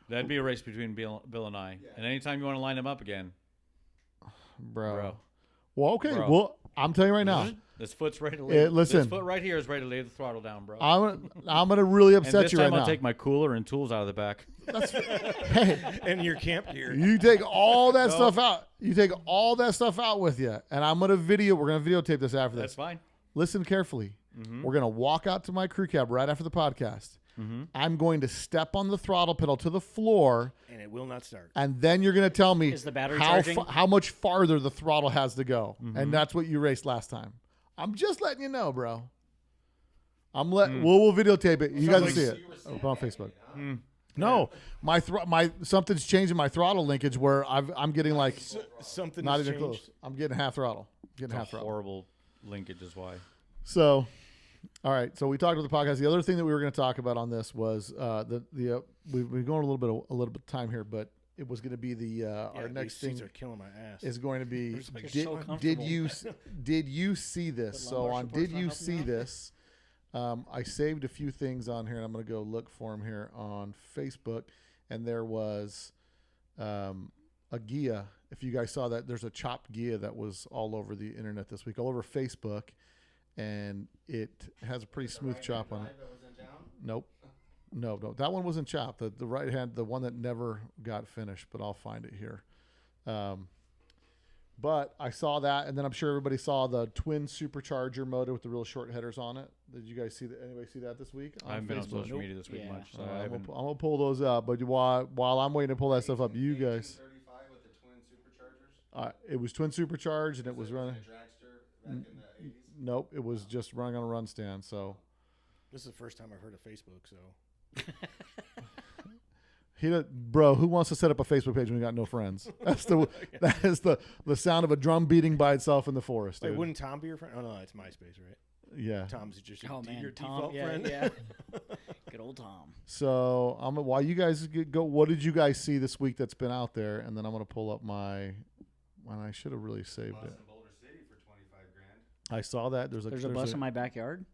that'd be a race between Bill and I. Yeah. And anytime you want to line them up again, Bro. Well, okay. Bro. Well, I'm telling you right now. this foot's ready to lay. Listen. This foot right here is ready to lay the throttle down, bro. I'm gonna really and upset this you time right I'll now. take my cooler and tools out of the back. Hey, And your camp gear. you take all that stuff out. You take all that stuff out with you, and we're gonna videotape this after That's this. fine. Listen carefully. Mm-hmm. We're gonna walk out to my crew cab right after the podcast. Mm-hmm. I'm going to step on the throttle pedal to the floor, And it will not start. and then you're gonna tell me Is the battery charging? how much farther the throttle has to go, Mm-hmm. and that's what you raced last time. I'm just letting you know, bro. We'll videotape it. You guys will see it. Put it on Facebook. No, my something's changing my throttle linkage where I'm getting like Something not has even changed. close. I'm getting half throttle. It's a horrible linkage is why. So, all right. So we talked about the podcast. The other thing that we were going to talk about on this was we've going a little bit of time here, but it was going to be our next these seats thing are killing my ass. is going to be They're did, so did comfortable. you see this? The So lumbar on support's did not you helping see you out? this? I saved a few things on here, and I'm going to go look for them here on Facebook. And there was a Ghia. If you guys saw that, there's a chopped Ghia that was all over the internet this week, all over Facebook, and it has a pretty smooth chop on it. That was in town? Nope. No, that one wasn't chopped. The right hand, the one that never got finished, but I'll find it here. But I saw that, and then I'm sure everybody saw the twin supercharger motor with the real short headers on it. Did you guys see that? Anybody see that this week? I haven't been on Facebook? social media this week Yeah. much, so I'm I haven't. gonna pull those up. But while I'm waiting to pull that stuff up, you guys, 35 with the twin superchargers. it was twin supercharged, and it was running. A dragster back in the 80s. Nope, it was just running on a run stand. So This is the first time I've heard of Facebook, so bro, who wants to set up a Facebook page when you got no friends? That is the sound of a drum beating by itself in the forest. wait, Dude. wouldn't Tom be your friend? Oh no, it's MySpace, right? Yeah. Tom's just Oh your man, default Tom, yeah, friend. yeah. Good old Tom. So while you guys go, what did you guys see this week that's been out there? And then I'm gonna pull up my. And I should have really saved Bus it. in Boulder City for $25,000. I saw that. There's a bus in my backyard.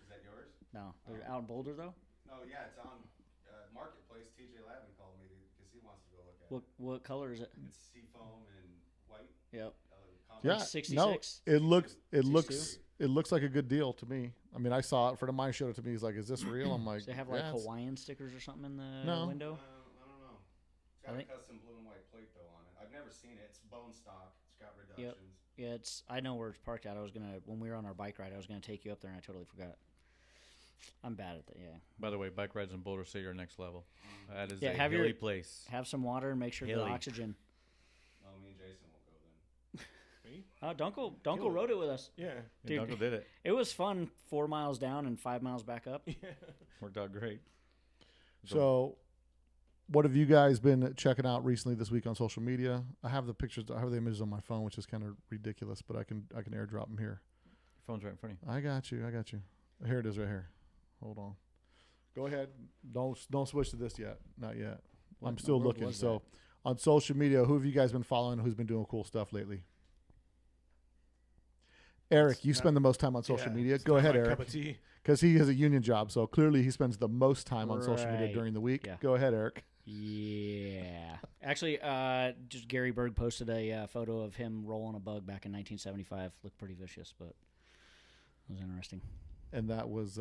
Is that yours? No, they're out in Boulder though. No, yeah, it's on Marketplace. TJ Lavin called me because he wants to go look at it. What color is it? It's seafoam and white. Yep. Yeah, 66. no, it looks like a good deal to me. I mean, I saw it. A friend of mine showed it to me. He's like, "Is this real?" I'm like, "Does it have like Hawaiian stickers or something in the window?" I don't know. It's got a custom blue and white plate though on it. I've never seen it. It's bone stock. It's got reductions. Yep. Yeah, I know where it's parked at. When we were on our bike ride, I was gonna take you up there, and I totally forgot. I'm bad at that. Yeah. By the way, bike rides in Boulder City are next level. That is a have hilly place. Have some water and make sure the oxygen. Oh, me and Jason will go then. Me? Dunkle rode it with us. Yeah. Dude, Dunkle did it. It was fun. 4 miles down and 5 miles back up. Yeah. Worked out great. So, what have you guys been checking out recently this week on social media? I have the pictures. I have the images on my phone, which is kind of ridiculous, but I can airdrop them here. Your phone's right in front of you. I got you. Here it is, right here. Hold on. Go ahead. Don't switch to this yet. Not yet. I'm still looking. So, on social media, who have you guys been following? Who's been doing cool stuff lately? Eric, you spend the most time on social media. Go ahead, Eric. Cup of tea. Because he has a union job, so clearly he spends the most time on social media during the week. Yeah. Go ahead, Eric. Yeah. Actually, just Gary Berg posted a photo of him rolling a bug back in 1975. Looked pretty vicious, but it was interesting. And that was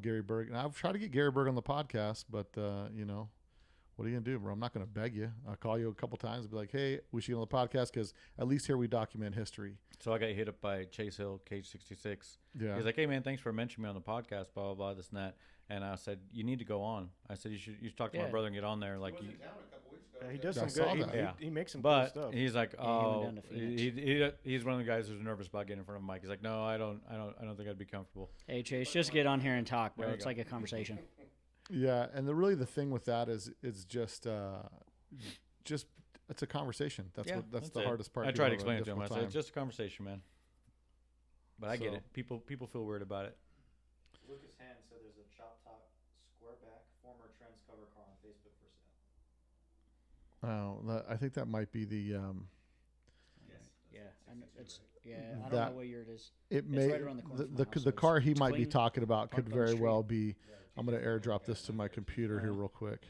Gary Berg. And I've tried to get Gary Berg on the podcast, but what are you gonna do, bro? I'm not gonna beg you. I'll call you a couple times and be like, "Hey, we should get on the podcast," because at least here we document history. So I got hit up by Chase Hill, Cage 66. Yeah. He's like, "Hey man, thanks for mentioning me on the podcast, blah blah blah, this and that." And I said, "You need to go on." I said, "You should talk to my brother and get on there." Like, He was in town a couple weeks ago. Yeah, he does I some saw good. that. He makes some but cool stuff. he's like, Yeah, he went "Oh, down to Phoenix. he's one of the guys who's nervous about getting in front of a mic." He's like, "No, I don't think I'd be comfortable." Hey, Chase, just get on here and talk, bro. There you It's go. like a conversation. Yeah, and the thing with that is it's just it's a conversation. That's the it. hardest part. I People tried to have a explain it to him. I difficult said, "It's time. just a conversation, man." But I get it. People feel weird about it. Lucas Hand said there's a chop top square back former Trends cover car on Facebook for sale. Oh, I think that might be the. Yeah, I don't know what year it is. It It's may right around the corner from my house, the so car he it's might be clean. talking about could Parked on the very street. well be. I'm gonna airdrop this to my computer here real quick. I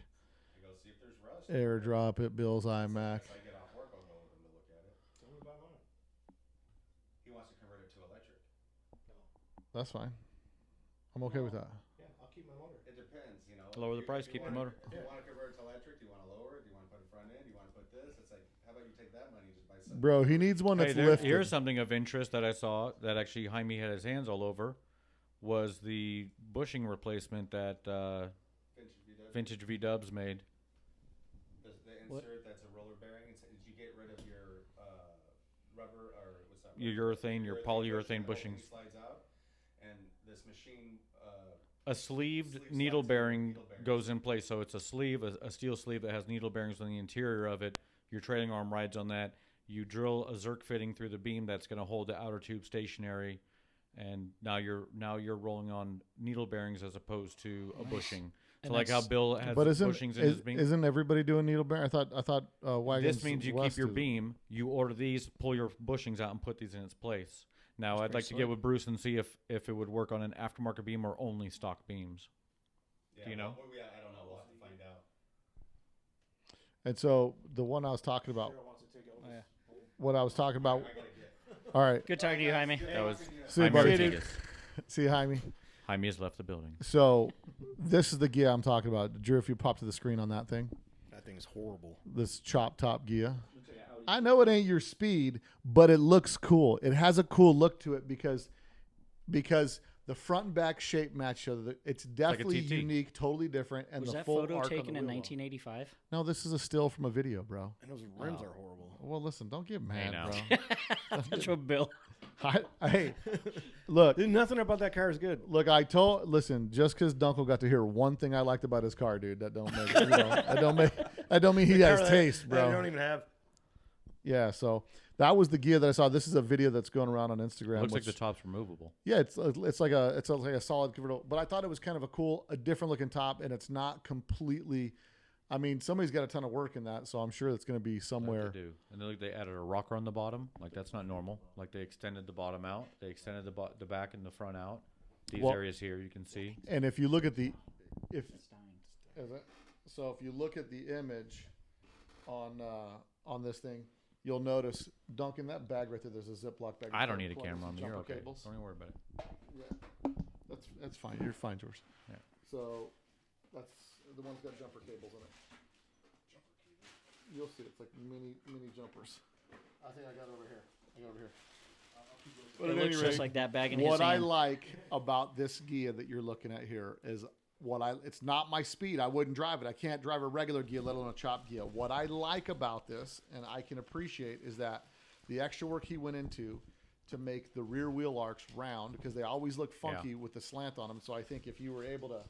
go see if there's rust. Airdrop it, Bill's iMac. If I get off work, I'll go with him to look at it. Tell me about mine. He wants to convert it to electric. That's fine. I'm okay with that. Yeah, I'll keep my motor. It depends, you know. Lower the If price, you keep the wanna- motor. If you want to convert it to electric, do you want to lower it? Do you want to put a front end? Do you want to put this? It's like, how about you take that money and just buy something? Bro, he needs one that's lifted. Here's something of interest that I saw that actually Jaime had his hands all over, was the bushing replacement that Vintage V-Dubs made. The insert that's a roller bearing. Did you get rid of your rubber or what's that? Your urethane, your polyurethane bushings. Slides out, and this machine. A sleeved Sleeve needle slides in, bearing needle bearings. goes in place. So it's a sleeve, a steel sleeve that has needle bearings on the interior of it. Your trailing arm rides on that. You drill a Zerk fitting through the beam that's going to hold the outer tube stationary, and now you're rolling on needle bearings as opposed to a bushing. So And like how that's- Bill has But bushings in his beam. isn't everybody doing needle bearing? I thought wagons. This means you West keep your is- beam, you order these, pull your bushings out, and put these in its place. Now, I'd like to get with Bruce and see if it would work on an aftermarket beam or only stock beams. Yeah, Do you know? I don't know. We'll have to find out. And so the one I was talking about, Sarah wants to take over. yeah. what I was talking about. I gotta get. All right, Good talking to you, Jaime. That was See you, Jaime buddy. Rodriguez. See you, Jaime. Jaime has left the building. So this is the Ghia I'm talking about. Drew, if you pop to the screen on that thing, That thing is horrible. this chop top Ghia. I know it ain't your speed, but it looks cool. It has a cool look to it because the front and back shape match each other. It's definitely TT. unique, totally different, and Was the that full photo arc on taken the in wheel well. 1985? No, this is a still from a video, bro. And those rims are horrible. Well, listen, don't get mad, now. bro. That's what Bill. Hey, look, Nothing about that car is good. listen, just because Dunkle got to hear one thing I liked about his car, dude, that don't make, that don't mean he has taste, That I bro. don't even have. Yeah, so that was the Ghia that I saw. This is a video that's going around on Instagram. It looks like the top's removable. Yeah, it's like a solid convertible. But I thought it was kind of a different looking top, and it's not completely. I mean, somebody's got a ton of work in that, so I'm sure it's going to be somewhere. They do, and they added a rocker on the bottom. Like that's not normal. Like they extended the bottom out. They extended the back and the front out. These areas here you can see. And if you look at the, if you look at the image on this thing, you'll notice, Duncan, that bag right there. There's a Ziploc bag. I don't need a camera on me. You're okay. Cables. Don't even worry about it. Yeah, that's fine. You're fine, George. Yeah. So that's the one's got jumper cables in it. You'll see it's like mini jumpers. I think I got it over here. But it looks just like that bag in his What I hand. like about this Ghia that you're looking at here is it's not my speed. I wouldn't drive it. I can't drive a regular Ghia, let alone a chop Ghia. What I like about this, and I can appreciate, is that the extra work he went into to make the rear wheel arcs round, because they always look funky with the slant on them. So I think if you were able to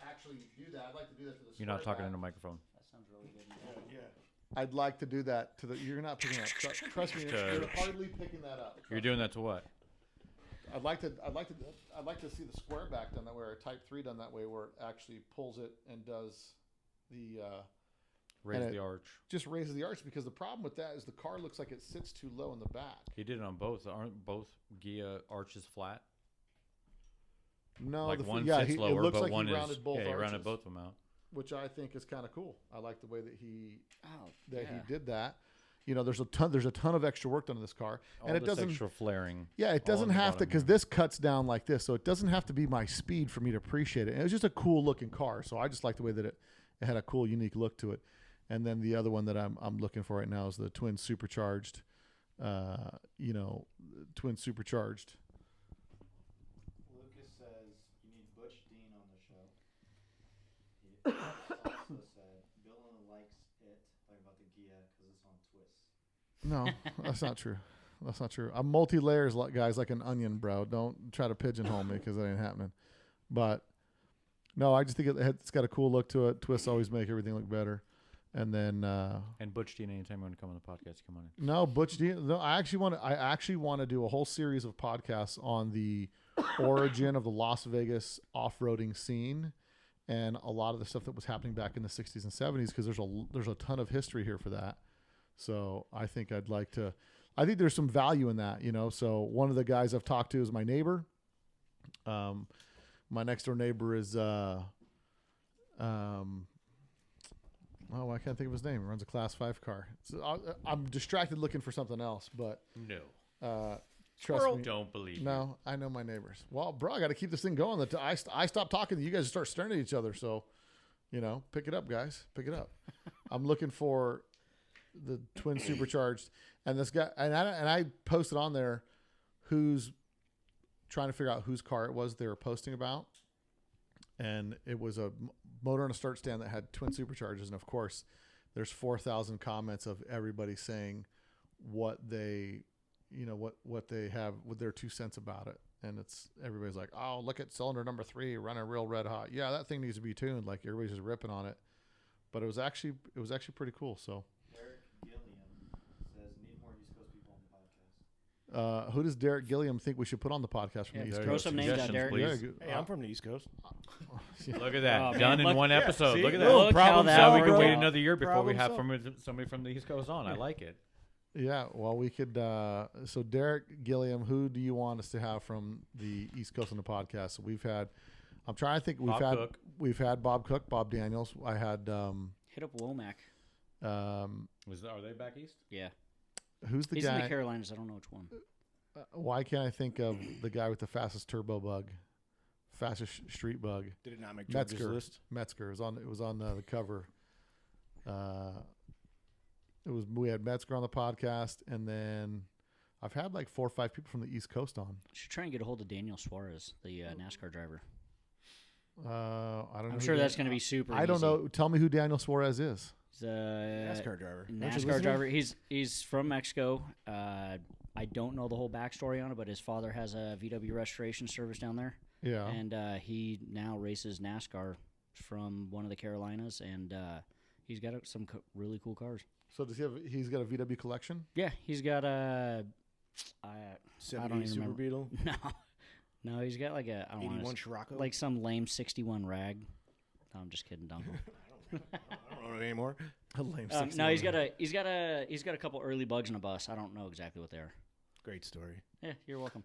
actually do that, I'd like to do that to the You're not talking into a microphone. That sounds really good. Yeah. I'd like to do that to the. You're not picking that. Trust me, you're hardly picking that up. You're doing that to what? I'd like to see the square back done that way, or Type 3 done that way, where it actually pulls it and does the Raise the arch. Just raises the arch, because the problem with that is the car looks like it sits too low in the back. He did it on both. Aren't both Ghia arches flat? No, like one sits lower, it looks but like one he rounded is. both He arches, rounded both of them out. which I think is kind of cool. I like the way that he he did that. You know, there's a ton of extra work done in this car, and it doesn't extra flaring. Yeah, it doesn't have to, because this cuts down like this, so it doesn't have to be my speed for me to appreciate it. And it was just a cool looking car, so I just like the way that it had a cool, unique look to it. And then the other one that I'm looking for right now is the twin supercharged. Twin supercharged. Lucas says you need Butch Dean on the show. He also said Dylan likes it, talking about the Ghia, because it's on Twist. No, that's not true. That's not true. I'm multi-layers, guys, like an onion, bro. Don't try to pigeonhole me, because that ain't happening. But no, I just think it's got a cool look to it. Twists always make everything look better. And then and Butch Dean, anytime you want to come on the podcast, come on in. No, Butch Dean. No, I actually want to do a whole series of podcasts on the origin of the Las Vegas off-roading scene and a lot of the stuff that was happening back in the 60s and 70s, because there's a ton of history here for that. So I think I think there's some value in that, So one of the guys I've talked to is my neighbor. My next door neighbor is I can't think of his name. He runs a Class 5 car. So I'm distracted looking for something else, but no. Trust me. Don't believe me. No, I know my neighbors. Well, bro, I got to keep this thing going. I stop talking, you guys start staring at each other. So, pick it up, guys. Pick it up. I'm looking for the twin supercharged, and this guy, and I posted on there who's trying to figure out whose car it was they were posting about, and it was a motor and a start stand that had twin superchargers, and of course, there's 4,000 comments of everybody saying what they have with their 2 cents about it, and everybody's like, oh, look at cylinder number 3 running real red hot. Yeah, that thing needs to be tuned. Like, everybody's just ripping on it, but it was actually pretty cool. So. Derek Gilliam says need more East Coast people on the podcast. Who does Derek Gilliam think we should put on the podcast from the East throw Coast? some names out, Derek. Please. Hey, I'm from the East Coast. Look at that. Oh, Done man, in one episode. see? Look at that. Look how Problem that solved. We could worked wait out. another year before we Problem have somebody from the East Coast on. I like it. Yeah, well, we could. So Derek Gilliam, who do you want us to have from the East Coast on the podcast? So I'm trying to think. We've had Bob Cook, Bob Daniels. I had. Hit up Womack. Are they back east? Yeah. Who's the He's guy? in the Carolinas. I don't know which one. Why can't I think of the guy with the fastest turbo bug, fastest street bug? Did it not make George's list? Metzger it was on the cover. We had Metzger on the podcast, and then I've had like 4 or 5 people from the East Coast on. Should try and get a hold of Daniel Suarez, the NASCAR driver. I don't know. I'm sure that's going to be super. I don't know. Tell me who Daniel Suarez is. He's a NASCAR driver. NASCAR driver. He's from Mexico. I don't know the whole backstory on it, but his father has a VW restoration service down there. Yeah. And he now races NASCAR from one of the Carolinas, and he's got some really cool cars. So does he have? He's got a VW collection. Yeah, he's got a. I don't even Super remember. Beetle. No, he's got like a 81 Scirocco. like some lame 61 rag. No, I'm just kidding, Dunkle. I don't know anymore. A lame No, he's got a couple early bugs in a bus. I don't know exactly what they are. Great story. Yeah, you're welcome.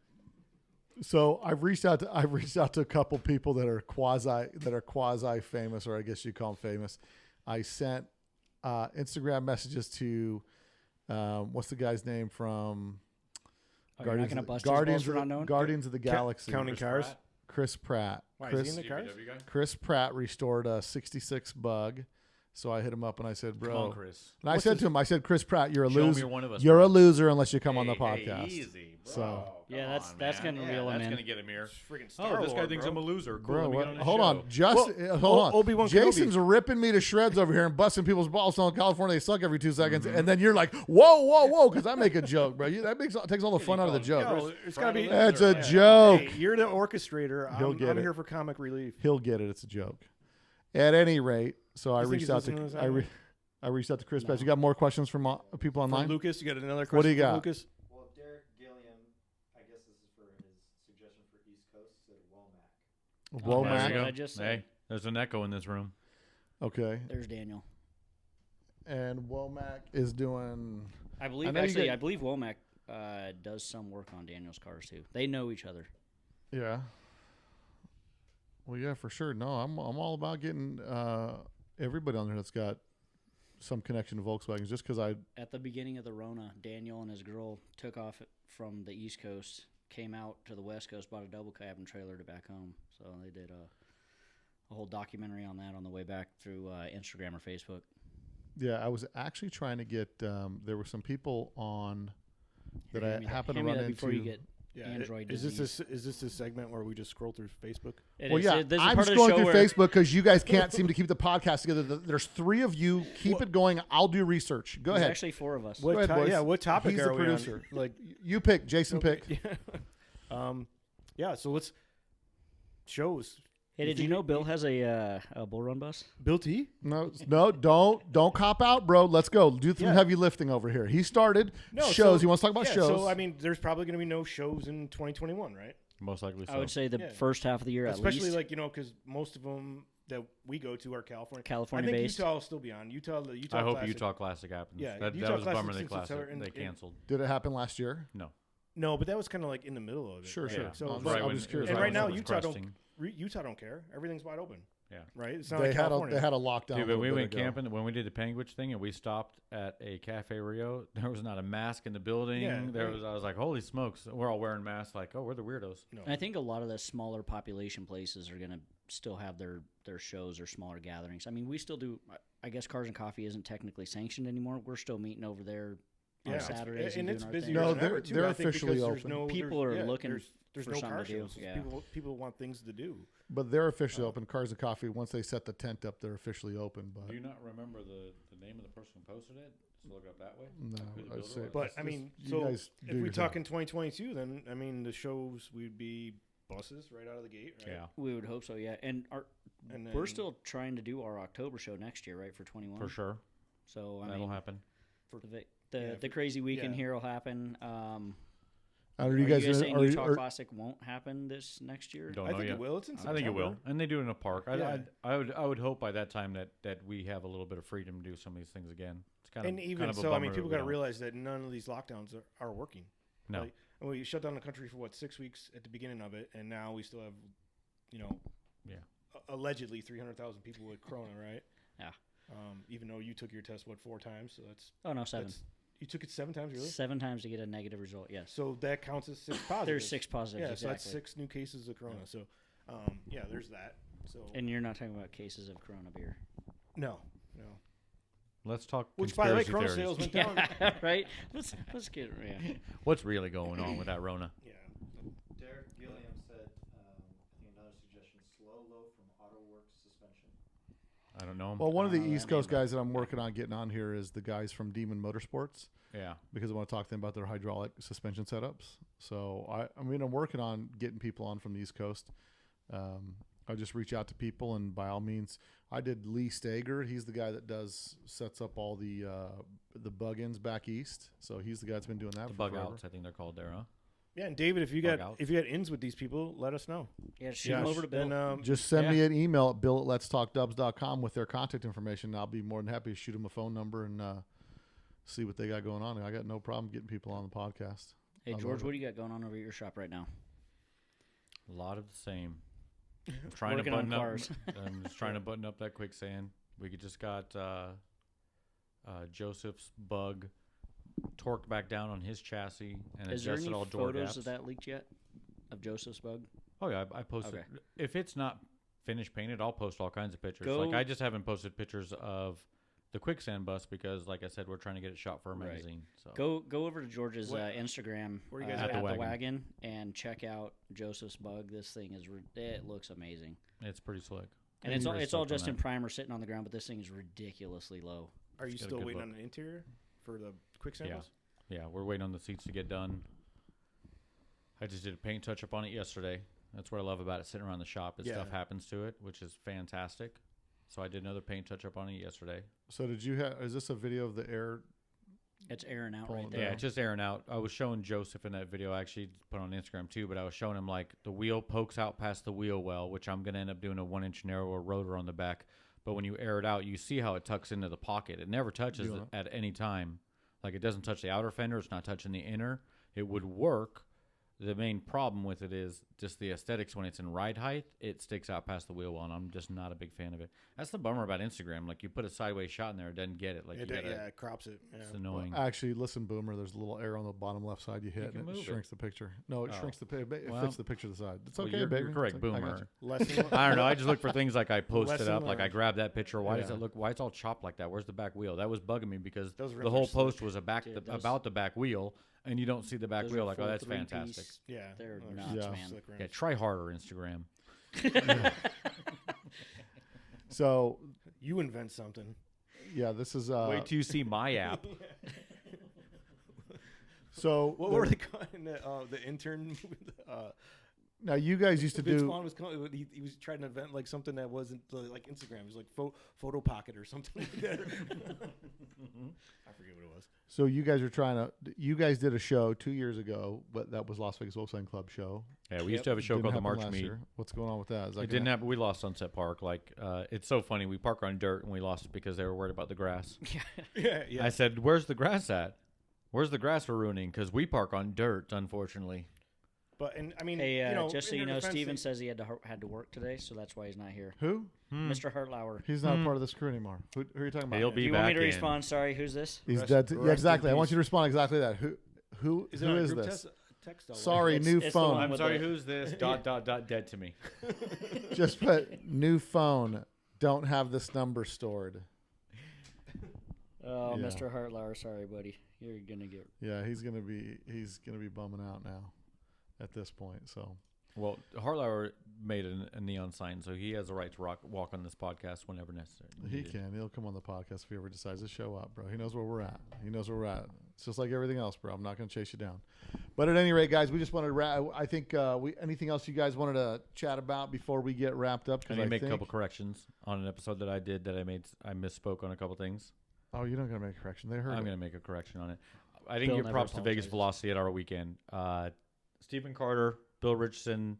So I've reached out to a couple people that are quasi famous, or I guess you call them famous. I sent Instagram messages to what's the guy's name from Guardians of the Galaxy? Counting Cars. Chris Pratt. Why, is he in the cars? Chris Pratt restored a 66 bug. So I hit him up and I said, "Bro," Come on, Chris. and I said to him, "I said, Chris Pratt, you're a Show me loser. you're one of us, You're bro. a loser unless you come on the podcast." Hey, easy, bro. So Yeah, that's gonna reel him That's in. gonna get him here. Freaking Star Oh, this guy Lord, thinks bro. I'm a loser. Cool. Bro, let me what? get on his Hold show. on, just hold on. Obi-Wan Jason's Kenobi. ripping me to shreds over here and busting people's balls. Telling California they suck every 2 seconds, and then you're like, "Whoa," because I make a joke, bro. That takes all the fun out of the joke. No, it's gotta be. That's a joke. Hey, you're the orchestrator. He'll I'm get it. here for comic relief. He'll get it. It's a joke. At any rate, so I You think reached he's out listening to this to anyway? I reached out to Chris Pratt. You got more questions from people From online? Lucas, you got another question What do you from got? Lucas? Well, Derek Gilliam, I guess this is for his suggestion for East Coast, said Womack. Oh, Womack. there you go. Go. I just Hey, there's an echo in this room. Okay. There's Daniel. And Womack is doing. I believe know you I got- believe Womack does some work on Daniel's cars too. They know each other. Yeah. Well, yeah, for sure. No, I'm all about getting everybody on there that's got some connection to Volkswagens. Just because At the beginning of the Rona, Daniel and his girl took off from the East Coast, came out to the West Coast, bought a double cabin trailer to back home. So they did a whole documentary on that on the way back through Instagram or Facebook. I was actually trying to get. There were some people on that I happened to Hand me run that into. before you get Android Is disease. this a segment where we just scroll through Facebook? It Well, is. yeah, This is I'm part of the scrolling show through where- Facebook because you guys can't seem to keep the podcast together. There's 3 of you. Keep it going. I'll do research. Go There's ahead. actually 4 of us. What Go ahead, boys. what topic He's are the we producer. on? Like, You pick. Jason pick. yeah. So let's shows. Hey, did you know Bill has a bull run bus? Bill T? No, don't cop out, bro. Let's go. Do some heavy lifting over here. He started shows. He wants to talk about shows. So I mean, there's probably going to be no shows in 2021, right? Most likely so. I would say the Yeah. first half of the year at Especially least. like because most of them that we go to are California. California I think based. Utah will still be on. Utah I hope Classic. Utah Classic happens. Yeah, that Utah was a Classic bummer. They since it's Classic in- they canceled. Did it happen last year? No. No, but that was kind of like in the middle of it. Sure, right? sure. So No, but- I'm just curious. and Right right now when it was Utah cresting. Utah don't care. Everything's wide open. Yeah. Right. It's not They like had California. a lockdown. Dude, a but little we bit went ago. camping when we did the Penguich thing, and we stopped at a Cafe Rio. There was not a mask in the building. Yeah, I was like, holy smokes! We're all wearing masks. Like, oh, we're the weirdos. No. And I think a lot of the smaller population places are going to still have their shows or smaller gatherings. I mean, we still do. I guess Cars and Coffee isn't technically sanctioned anymore. We're still meeting over there on Yeah, Saturdays and and it's doing our busier thing. No, than ever, too, they're I think, officially because there's open. no- People there's- are looking there's for no something car to do, shows. yeah. People want things to do. But they're officially open. Cars and Coffee. Once they set the tent up, they're officially open. But Do you not remember the name of the person who posted it? Just look it up that way. no, Like who the I'd builder say. was? But just- I mean, you so guys do if we your talk thing. in 2022, then I mean the shows would be buses right out of the gate. Right? Yeah, We would hope so, yeah. And And we're then- still trying to do our October show next year, right, for 21. for sure. So, I That'll mean, happen. the crazy weekend yeah. here will happen. Are Are you guys saying are, Utah are, Classic won't happen this next year? Don't I know think yet. it will. It's in I September. think it will, and they do it in a park. Yeah. I would hope by that time that we have a little bit of freedom to do some of these things again. It's kind of And even kind of a so, I mean, bummer people that got we to don't. realize that none of these lockdowns are working. No. Like, and we shut down the country for 6 weeks at the beginning of it, and now we still have, Yeah. allegedly 300,000 people with Corona, right? Yeah. Even though you took your test 4 times, so that's Oh, no, 7. you took it 7 times, really? 7 times to get a negative result, yes. So that counts as 6 positives. There's 6 positives, Yeah, exactly. so that's 6 new cases of Corona. So, yeah, there's that. So And you're not talking about cases of Corona beer. no. Let's talk Which, by the way, conspiracy Corona theories. sales went down. right? Let's get What's really going on with that Rona? Yeah. Derek Gilliam said, I think another suggestion, slow low from AutoWorks suspension. I don't know. well, one of the that East name, Coast guys that I'm working on getting on here is the guys from Demon Motorsports. Yeah. Because I want to talk to them about their hydraulic suspension setups. So I'm working on getting people on from the East Coast. I just reach out to people, and by all means, I did Lee Stager. He's the guy that sets up all the bug-ins back east. So he's the guy that's been doing that The for bug forever. outs, I think they're called there, huh? Yeah, and David, if you Bug got outs. ins with these people, let us know. Yeah, shoot them over to Bill. Then, Just send me an email at bill@letstalkdubs.com with their contact information. I'll be more than happy to shoot them a phone number and see what they got going on. I got no problem getting people on the podcast. Hey, George, what do you got going on over at your shop right now? A lot of the same. I'm trying Working to on button up. cars. I'm just trying to button up that quicksand. We just got Joseph's bug torqued back down on his chassis and Is there adjusted any all door photos gaps. of that leaked yet? Of Joseph's bug? Oh yeah, I posted. Okay. If it's not finished painted, I'll post all kinds of pictures. Go- Like I just haven't posted pictures of the quicksand bus because, like I said, we're trying to get it shot for a Right. magazine. So Go over to George's Instagram where you guys at at? the The wagon and check out Joseph's bug. This thing it looks amazing, it's pretty slick. and I'm it's all pretty it's all stoked on just in that. primer sitting on the ground. But this thing is ridiculously low. are you got a still good waiting look. on the interior for the quick samples? Yeah, we're waiting on the seats to get done. I just did a paint touch-up on it yesterday. That's what I love about it, sitting around the shop. Yeah. Stuff happens to it, which is fantastic. So I did another paint touch-up on it yesterday. So did you have? Is this a video of the air? It's airing out Pulling right it there. Yeah, it's just airing out. I was showing Joseph in that video. I actually put on Instagram too, but I was showing him like the wheel pokes out past the wheel well, which I'm going to end up doing a 1-inch narrower rotor on the back. But when you air it out, you see how it tucks into the pocket. It never touches it at any time. Like it doesn't touch the outer fender. It's not touching the inner. It would work. The main problem with it is just the aesthetics. When it's in ride height, it sticks out past the wheel well, and I'm just not a big fan of it. That's the bummer about Instagram. Like you put a sideways shot in there, it doesn't get it. Like you gotta, It crops it. Yeah. it's annoying. Actually, listen, Boomer. There's a little arrow on the bottom left side. You hit, can and it move shrinks the picture. No, it shrinks the picture. It Well, fits the picture to the side. It's well, okay, you're baby. correct, It's okay. I got Boomer. you. Lesson. I don't know. I just look for things like I post it Lesson up. Like I learned. grab that picture. Why does Yeah. it look? Why it's all chopped like that? Where's the back wheel? That was bugging me because Those the rims whole are slick. post was about the back wheel, and you don't see the back Those wheel. are Like, oh, full that's three-piece. fantastic. Yeah. They're Oh, nuts, Yeah. man. slick rims. Yeah, try harder, Instagram. So You invent something. yeah, this is Wait till you see my app. so What were they calling the intern? now you guys used to Vince do. Vaughn was he was trying to invent like something that wasn't like Instagram. It was like photo pocket or something like that. I forget what it was. So you guys are trying to. You guys did a show 2 years ago, but that was Las Vegas Volkswagen Club show. Yeah, we used to have a show Didn't called the happen March last Meet. year. What's going on with that? Is that It didn't happen. We lost Sunset Park. Like, it's so funny. We park on dirt, and we lost it because they were worried about the grass. Yeah. I said, "Where's the grass at? Where's the grass we're ruining? Because we park on dirt, unfortunately." But and I mean, Hey, you know, just so in you their know, defense, Steven they- says he had to work today, so that's why he's not here. Who? Mr. Hartlauer. He's not a part of this crew anymore. Who are you talking about? He'll Do be you back want me to in. respond? Sorry, who's this? He's Rest- dead. rest Yeah, exactly. in I want peace. you to respond exactly that. Who Is who it is a group this? text all Sorry, It's- new it's the phone. one I'm with sorry. the- Who's this? ... Dead to me. Just put new phone. Don't have this number stored. Oh, Yeah. Mr. Hartlauer, sorry, buddy. You're gonna get. Yeah, he's gonna be bumming out now at this point. So Well, Hartlauer made a neon sign, so he has the right to walk on this podcast whenever necessary. he needed. can. He'll come on the podcast if he ever decides to show up, bro. He knows where we're at. It's just like everything else, bro. I'm not gonna chase you down. But at any rate, guys, we just wanted to wrap. I think anything else you guys wanted to chat about before we get wrapped up? I need to make a couple corrections on an episode that I did that I misspoke on a couple things. Oh, you're not gonna make a correction. They heard. I'm it. going to make a correction on it. I didn't Bill give never props to Vegas apologizes. Velocity at our weekend. Stephen Carter, Bill Richardson,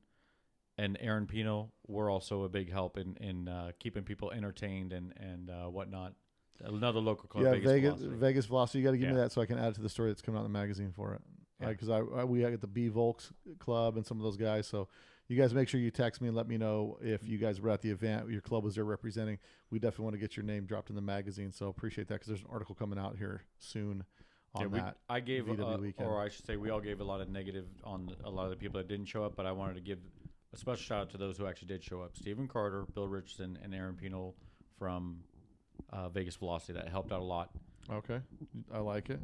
and Aaron Pino were also a big help in keeping people entertained and whatnot. Another local club, Yeah, Vegas Vegas Velocity. You got to give me Yeah. that so I can add it to the story that's coming out in the magazine for it. Yeah. Because we got the B Volks Club and some of those guys. So you guys make sure you text me and let me know if you guys were at the event. Your club was there representing. We definitely want to get your name dropped in the magazine. So appreciate that because there's an article coming out here soon on that. I gave, VW weekend. or I should say, we all gave a lot of negative on a lot of the people that didn't show up, but I wanted to give a special shout out to those who actually did show up. Stephen Carter, Bill Richardson, and Aaron Pino from Vegas Velocity. That helped out a lot. Okay, I like it.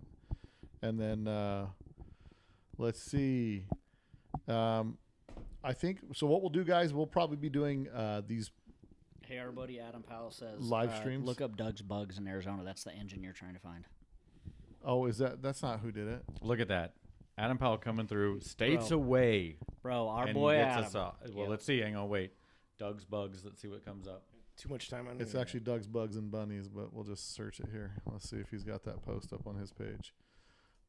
And then let's see. I think so. What we'll do, guys, we'll probably be doing these. Hey, our buddy Adam Powell says Live streams? Look up Doug's Bugs in Arizona. That's the engine you're trying to find. Oh, that's not who did it? Look at that. Adam Powell coming through states Bro. away. Bro, our and boy gets Adam. us out. Well, Yep. let's see. Hang on, wait. Doug's Bugs. Let's see what comes up. Too much time on it. It's actually Doug's Bugs and Bunnies, but we'll just search it here. Let's see if he's got that post up on his page.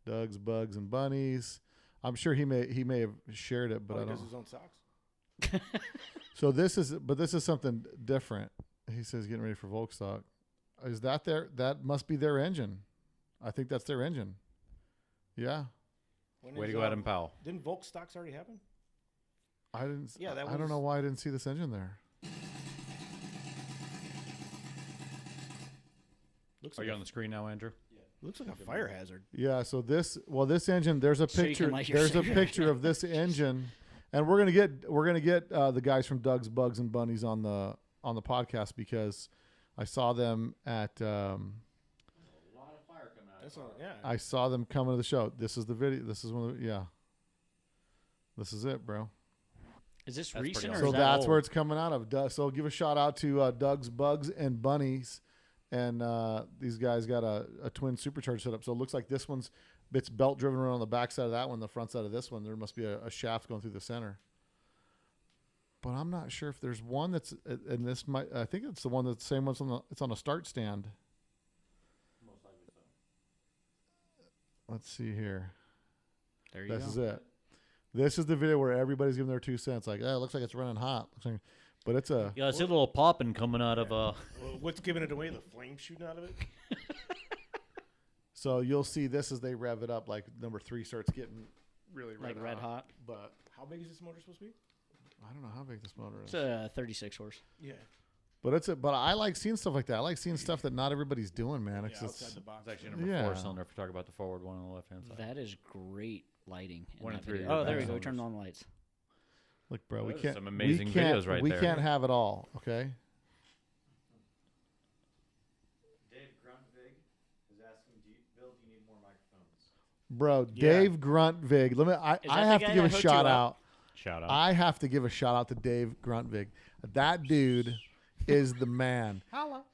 Doug's Bugs and Bunnies. I'm sure he may have shared it, but I don't. He does his own socks. So this is something different. He says getting ready for Volkstock. Is that that must be their engine? I think that's their engine. Yeah. Way to go, Adam Powell. Didn't Volkstocks already happen? I didn't. Yeah, I don't know why I didn't see this engine there. Looks Are you on the screen now, Andrew? Looks like a fire hazard. Yeah. So this engine. There's a picture. There's a picture of this engine, and we're gonna get the guys from Doug's Bugs and Bunnies on the podcast because I saw them at. A lot of fire coming out. That's all, yeah. I saw them coming to the show. This is the video. This is one of the, yeah. This is it, bro. Is this That's recent pretty or So is that that's old? where it's coming out of. So give a shout out to Doug's Bugs and Bunnies, and these guys got a twin supercharged setup. So it looks like this one's it's belt driven around on the back side of that one, the front side of this one. There must be a shaft going through the center. But I'm not sure if there's one that's and this might. I think it's the one that's the same one's it's on a start stand. Most likely so. Let's see here. There you go. This is it. This is the video where everybody's giving their 2 cents. Like, it looks like it's running hot. But it's a. Yeah, I see a little popping coming out of Well, what's giving it away? The flame shooting out of it? So you'll see this as they rev it up. Like number 3 starts getting really red hot. But How big is this motor supposed to be? I don't know how big this motor is. It's a 36 horse. Yeah. But I like seeing stuff like that. I like seeing stuff that not everybody's doing, man. It's Outside the box. It's actually number 4 cylinder if we're talking about the forward one on the left hand side. That is great lighting. In 1 and that 3 video. are Oh, there we best go. We cylinders. turned on the lights. look, bro. We Those are can't. some amazing we can't, videos right we there. can't have it all. Okay. Dave Gruntvig is asking, Bill, do you need more microphones? Bro, Yeah. Dave Gruntvig. I the have guy to give a that hooked you shout up? out. Shout out. I have to give a shout out to Dave Gruntvig. That dude is the man.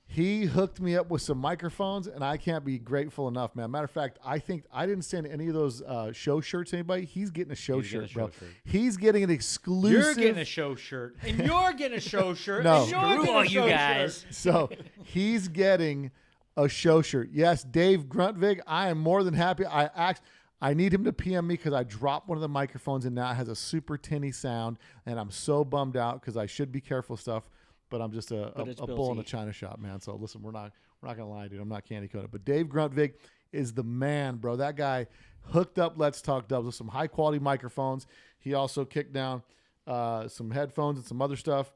He hooked me up with some microphones, and I can't be grateful enough, man. Matter of fact, I think I didn't send any of those show shirts to anybody. He's getting a show He's getting shirt, a bro. show shirt. He's getting an exclusive. You're getting a show shirt, and you're getting a show shirt, No. and you're Screw getting all a you show guys. shirt. So he's getting a show shirt. Yes, Dave Gruntvig. I am more than happy. I need him to PM me because I dropped one of the microphones and now it has a super tinny sound, and I'm so bummed out because I should be careful stuff, but I'm just a bull in a china shop, man. So listen, we're not gonna lie, dude. I'm not candy coated, but Dave Gruntvig is the man, bro. That guy hooked up Let's Talk Dubs with some high quality microphones. He also kicked down some headphones and some other stuff.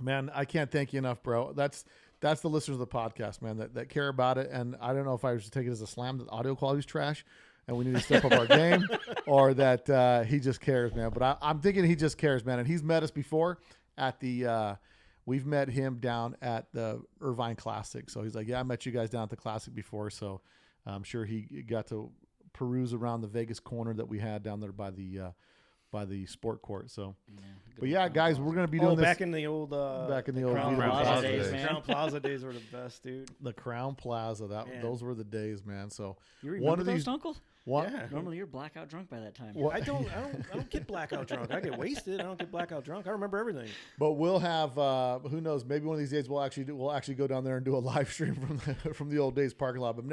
Man, I can't thank you enough, bro. That's the listeners of the podcast, man, that care about it. And I don't know if I was to take it as a slam that audio quality is trash and we need to step up our game, or that he just cares, man. But I'm thinking he just cares, man. And he's met us before at the we've met him down at the Irvine Classic. So he's like, yeah, I met you guys down at the Classic before. So I'm sure he got to peruse around the Vegas corner that we had down there by the sport court. So, but yeah, guys, we're gonna be doing this back in the old Crown Plaza days, man. Crown Plaza days were the best, dude. the Crown Plaza. Man. Those were the days, man. So You remember one of those, these, Dunkle? one, Yeah. Normally you're blackout drunk by that time. What? I don't get blackout drunk. I get wasted. I don't get blackout drunk. I remember everything. but we'll have who knows? Maybe one of these days we'll actually go down there and do a live stream from the old days parking lot. But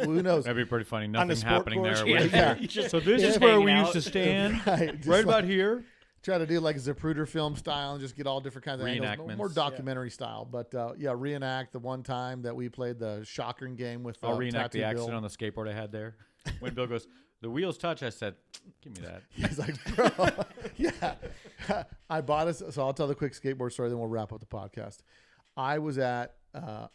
who knows? That'd be pretty funny. the Nothing sport happening course, there. yeah. You just- So this just is where hanging we out. used to stand, Right, just right like- about here. Try to do like a Zapruder film style and just get all different kinds of angles, Reenactments. more documentary style. But yeah, reenact the one time that we played the Shocker game with. I'll reenact the Tattoo accident Bill. on the skateboard I had there. When Bill goes, the wheels touch, I said, give me that. He's like, bro, yeah. I bought us. So I'll tell the quick skateboard story, then we'll wrap up the podcast. I was at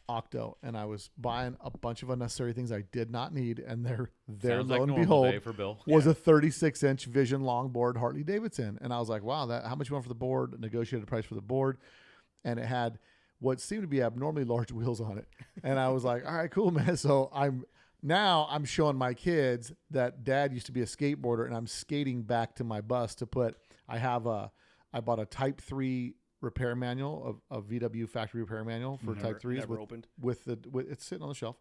Octo, and I was buying a bunch of unnecessary things I did not need, and there Sounds lo like and normal behold, day for Bill. was a 36-inch Vision longboard Harley Davidson, and I was like, wow, how much you want for the board? Negotiated a price for the board, and it had what seemed to be abnormally large wheels on it, and I was like, all right, cool, man. So I'm showing my kids that Dad used to be a skateboarder, and I'm skating back to my bus to put. I bought a Type 3 repair manual, of VW factory repair manual for Type 3s never opened. with it's sitting on the shelf,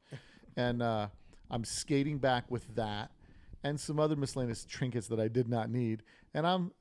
and I'm skating back with that and some other miscellaneous trinkets that I did not need, and I'm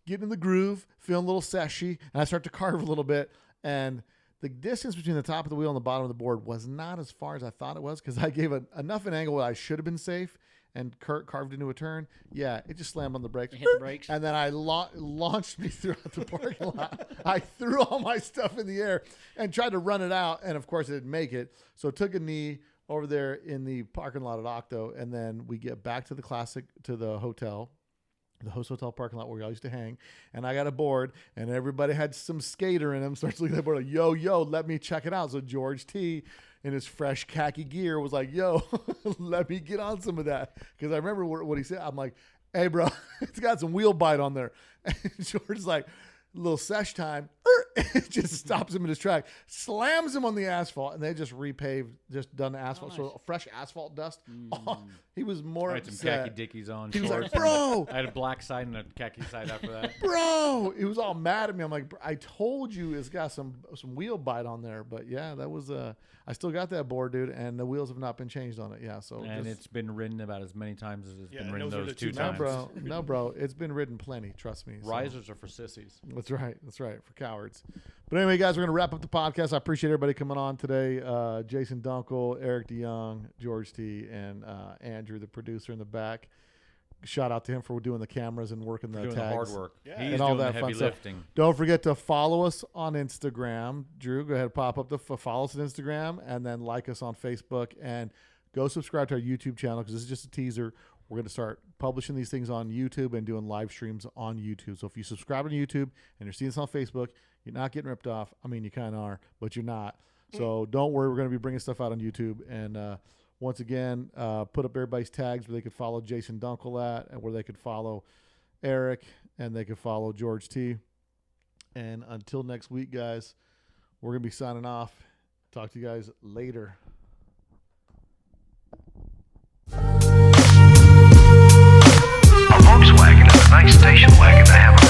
getting in the groove, feeling a little seshy, and I start to carve a little bit. And the distance between the top of the wheel and the bottom of the board was not as far as I thought it was because I gave enough an angle where I should have been safe and carved into a turn. Yeah, it just slammed on the brakes. It hit the brakes. And then I launched me throughout the parking lot. I threw all my stuff in the air and tried to run it out. And, of course, it didn't make it. So I took a knee over there in the parking lot at Octo. And then we get back to the hotel. The host hotel parking lot where we all used to hang, and I got a board, and everybody had some skater in them. Starts looking at the board like, yo, let me check it out. So George T, in his fresh khaki gear, was like, yo, let me get on some of that. Because I remember what he said. I'm like, hey, bro, it's got some wheel bite on there. And George's like, little sesh time. It just stops him in his track, slams him on the asphalt, and they just repaved, just done the asphalt. Oh, nice. So fresh asphalt dust. Oh, he was more I had some upset. khaki dickies on. He was like, bro. I had a black side and a khaki side after that. Bro, he was all mad at me. I'm like, I told you it's got some wheel bite on there. But yeah, that was I still got that board, dude, and the wheels have not been changed on it. Yeah, so and it's been ridden about as many times as it's been ridden those 2 times. No, bro, it's been ridden plenty. Trust me. Risers are for sissies. That's right, for cowards. But anyway, guys, we're gonna wrap up the podcast. I appreciate everybody coming on today. Jason Dunkle, Erik DeYoung, George T, and Andrew, the producer in the back. Shout out to him for doing the cameras and working the tags. The hard work. Yeah. And all that fun stuff. Don't forget to follow us on Instagram. Drew, go ahead and pop up follow us on Instagram, and then like us on Facebook, and go subscribe to our YouTube channel because this is just a teaser. We're going to start publishing these things on YouTube and doing live streams on YouTube. So if you subscribe on YouTube and you're seeing this on Facebook, you're not getting ripped off. I mean, you kind of are, but you're not. So don't worry. We're going to be bringing stuff out on YouTube. And once again, put up everybody's tags where they could follow Jason Dunkle at, and where they could follow Erik, and they could follow George T. And until next week, guys, we're going to be signing off. Talk to you guys later. A Volkswagen is a nice station wagon to have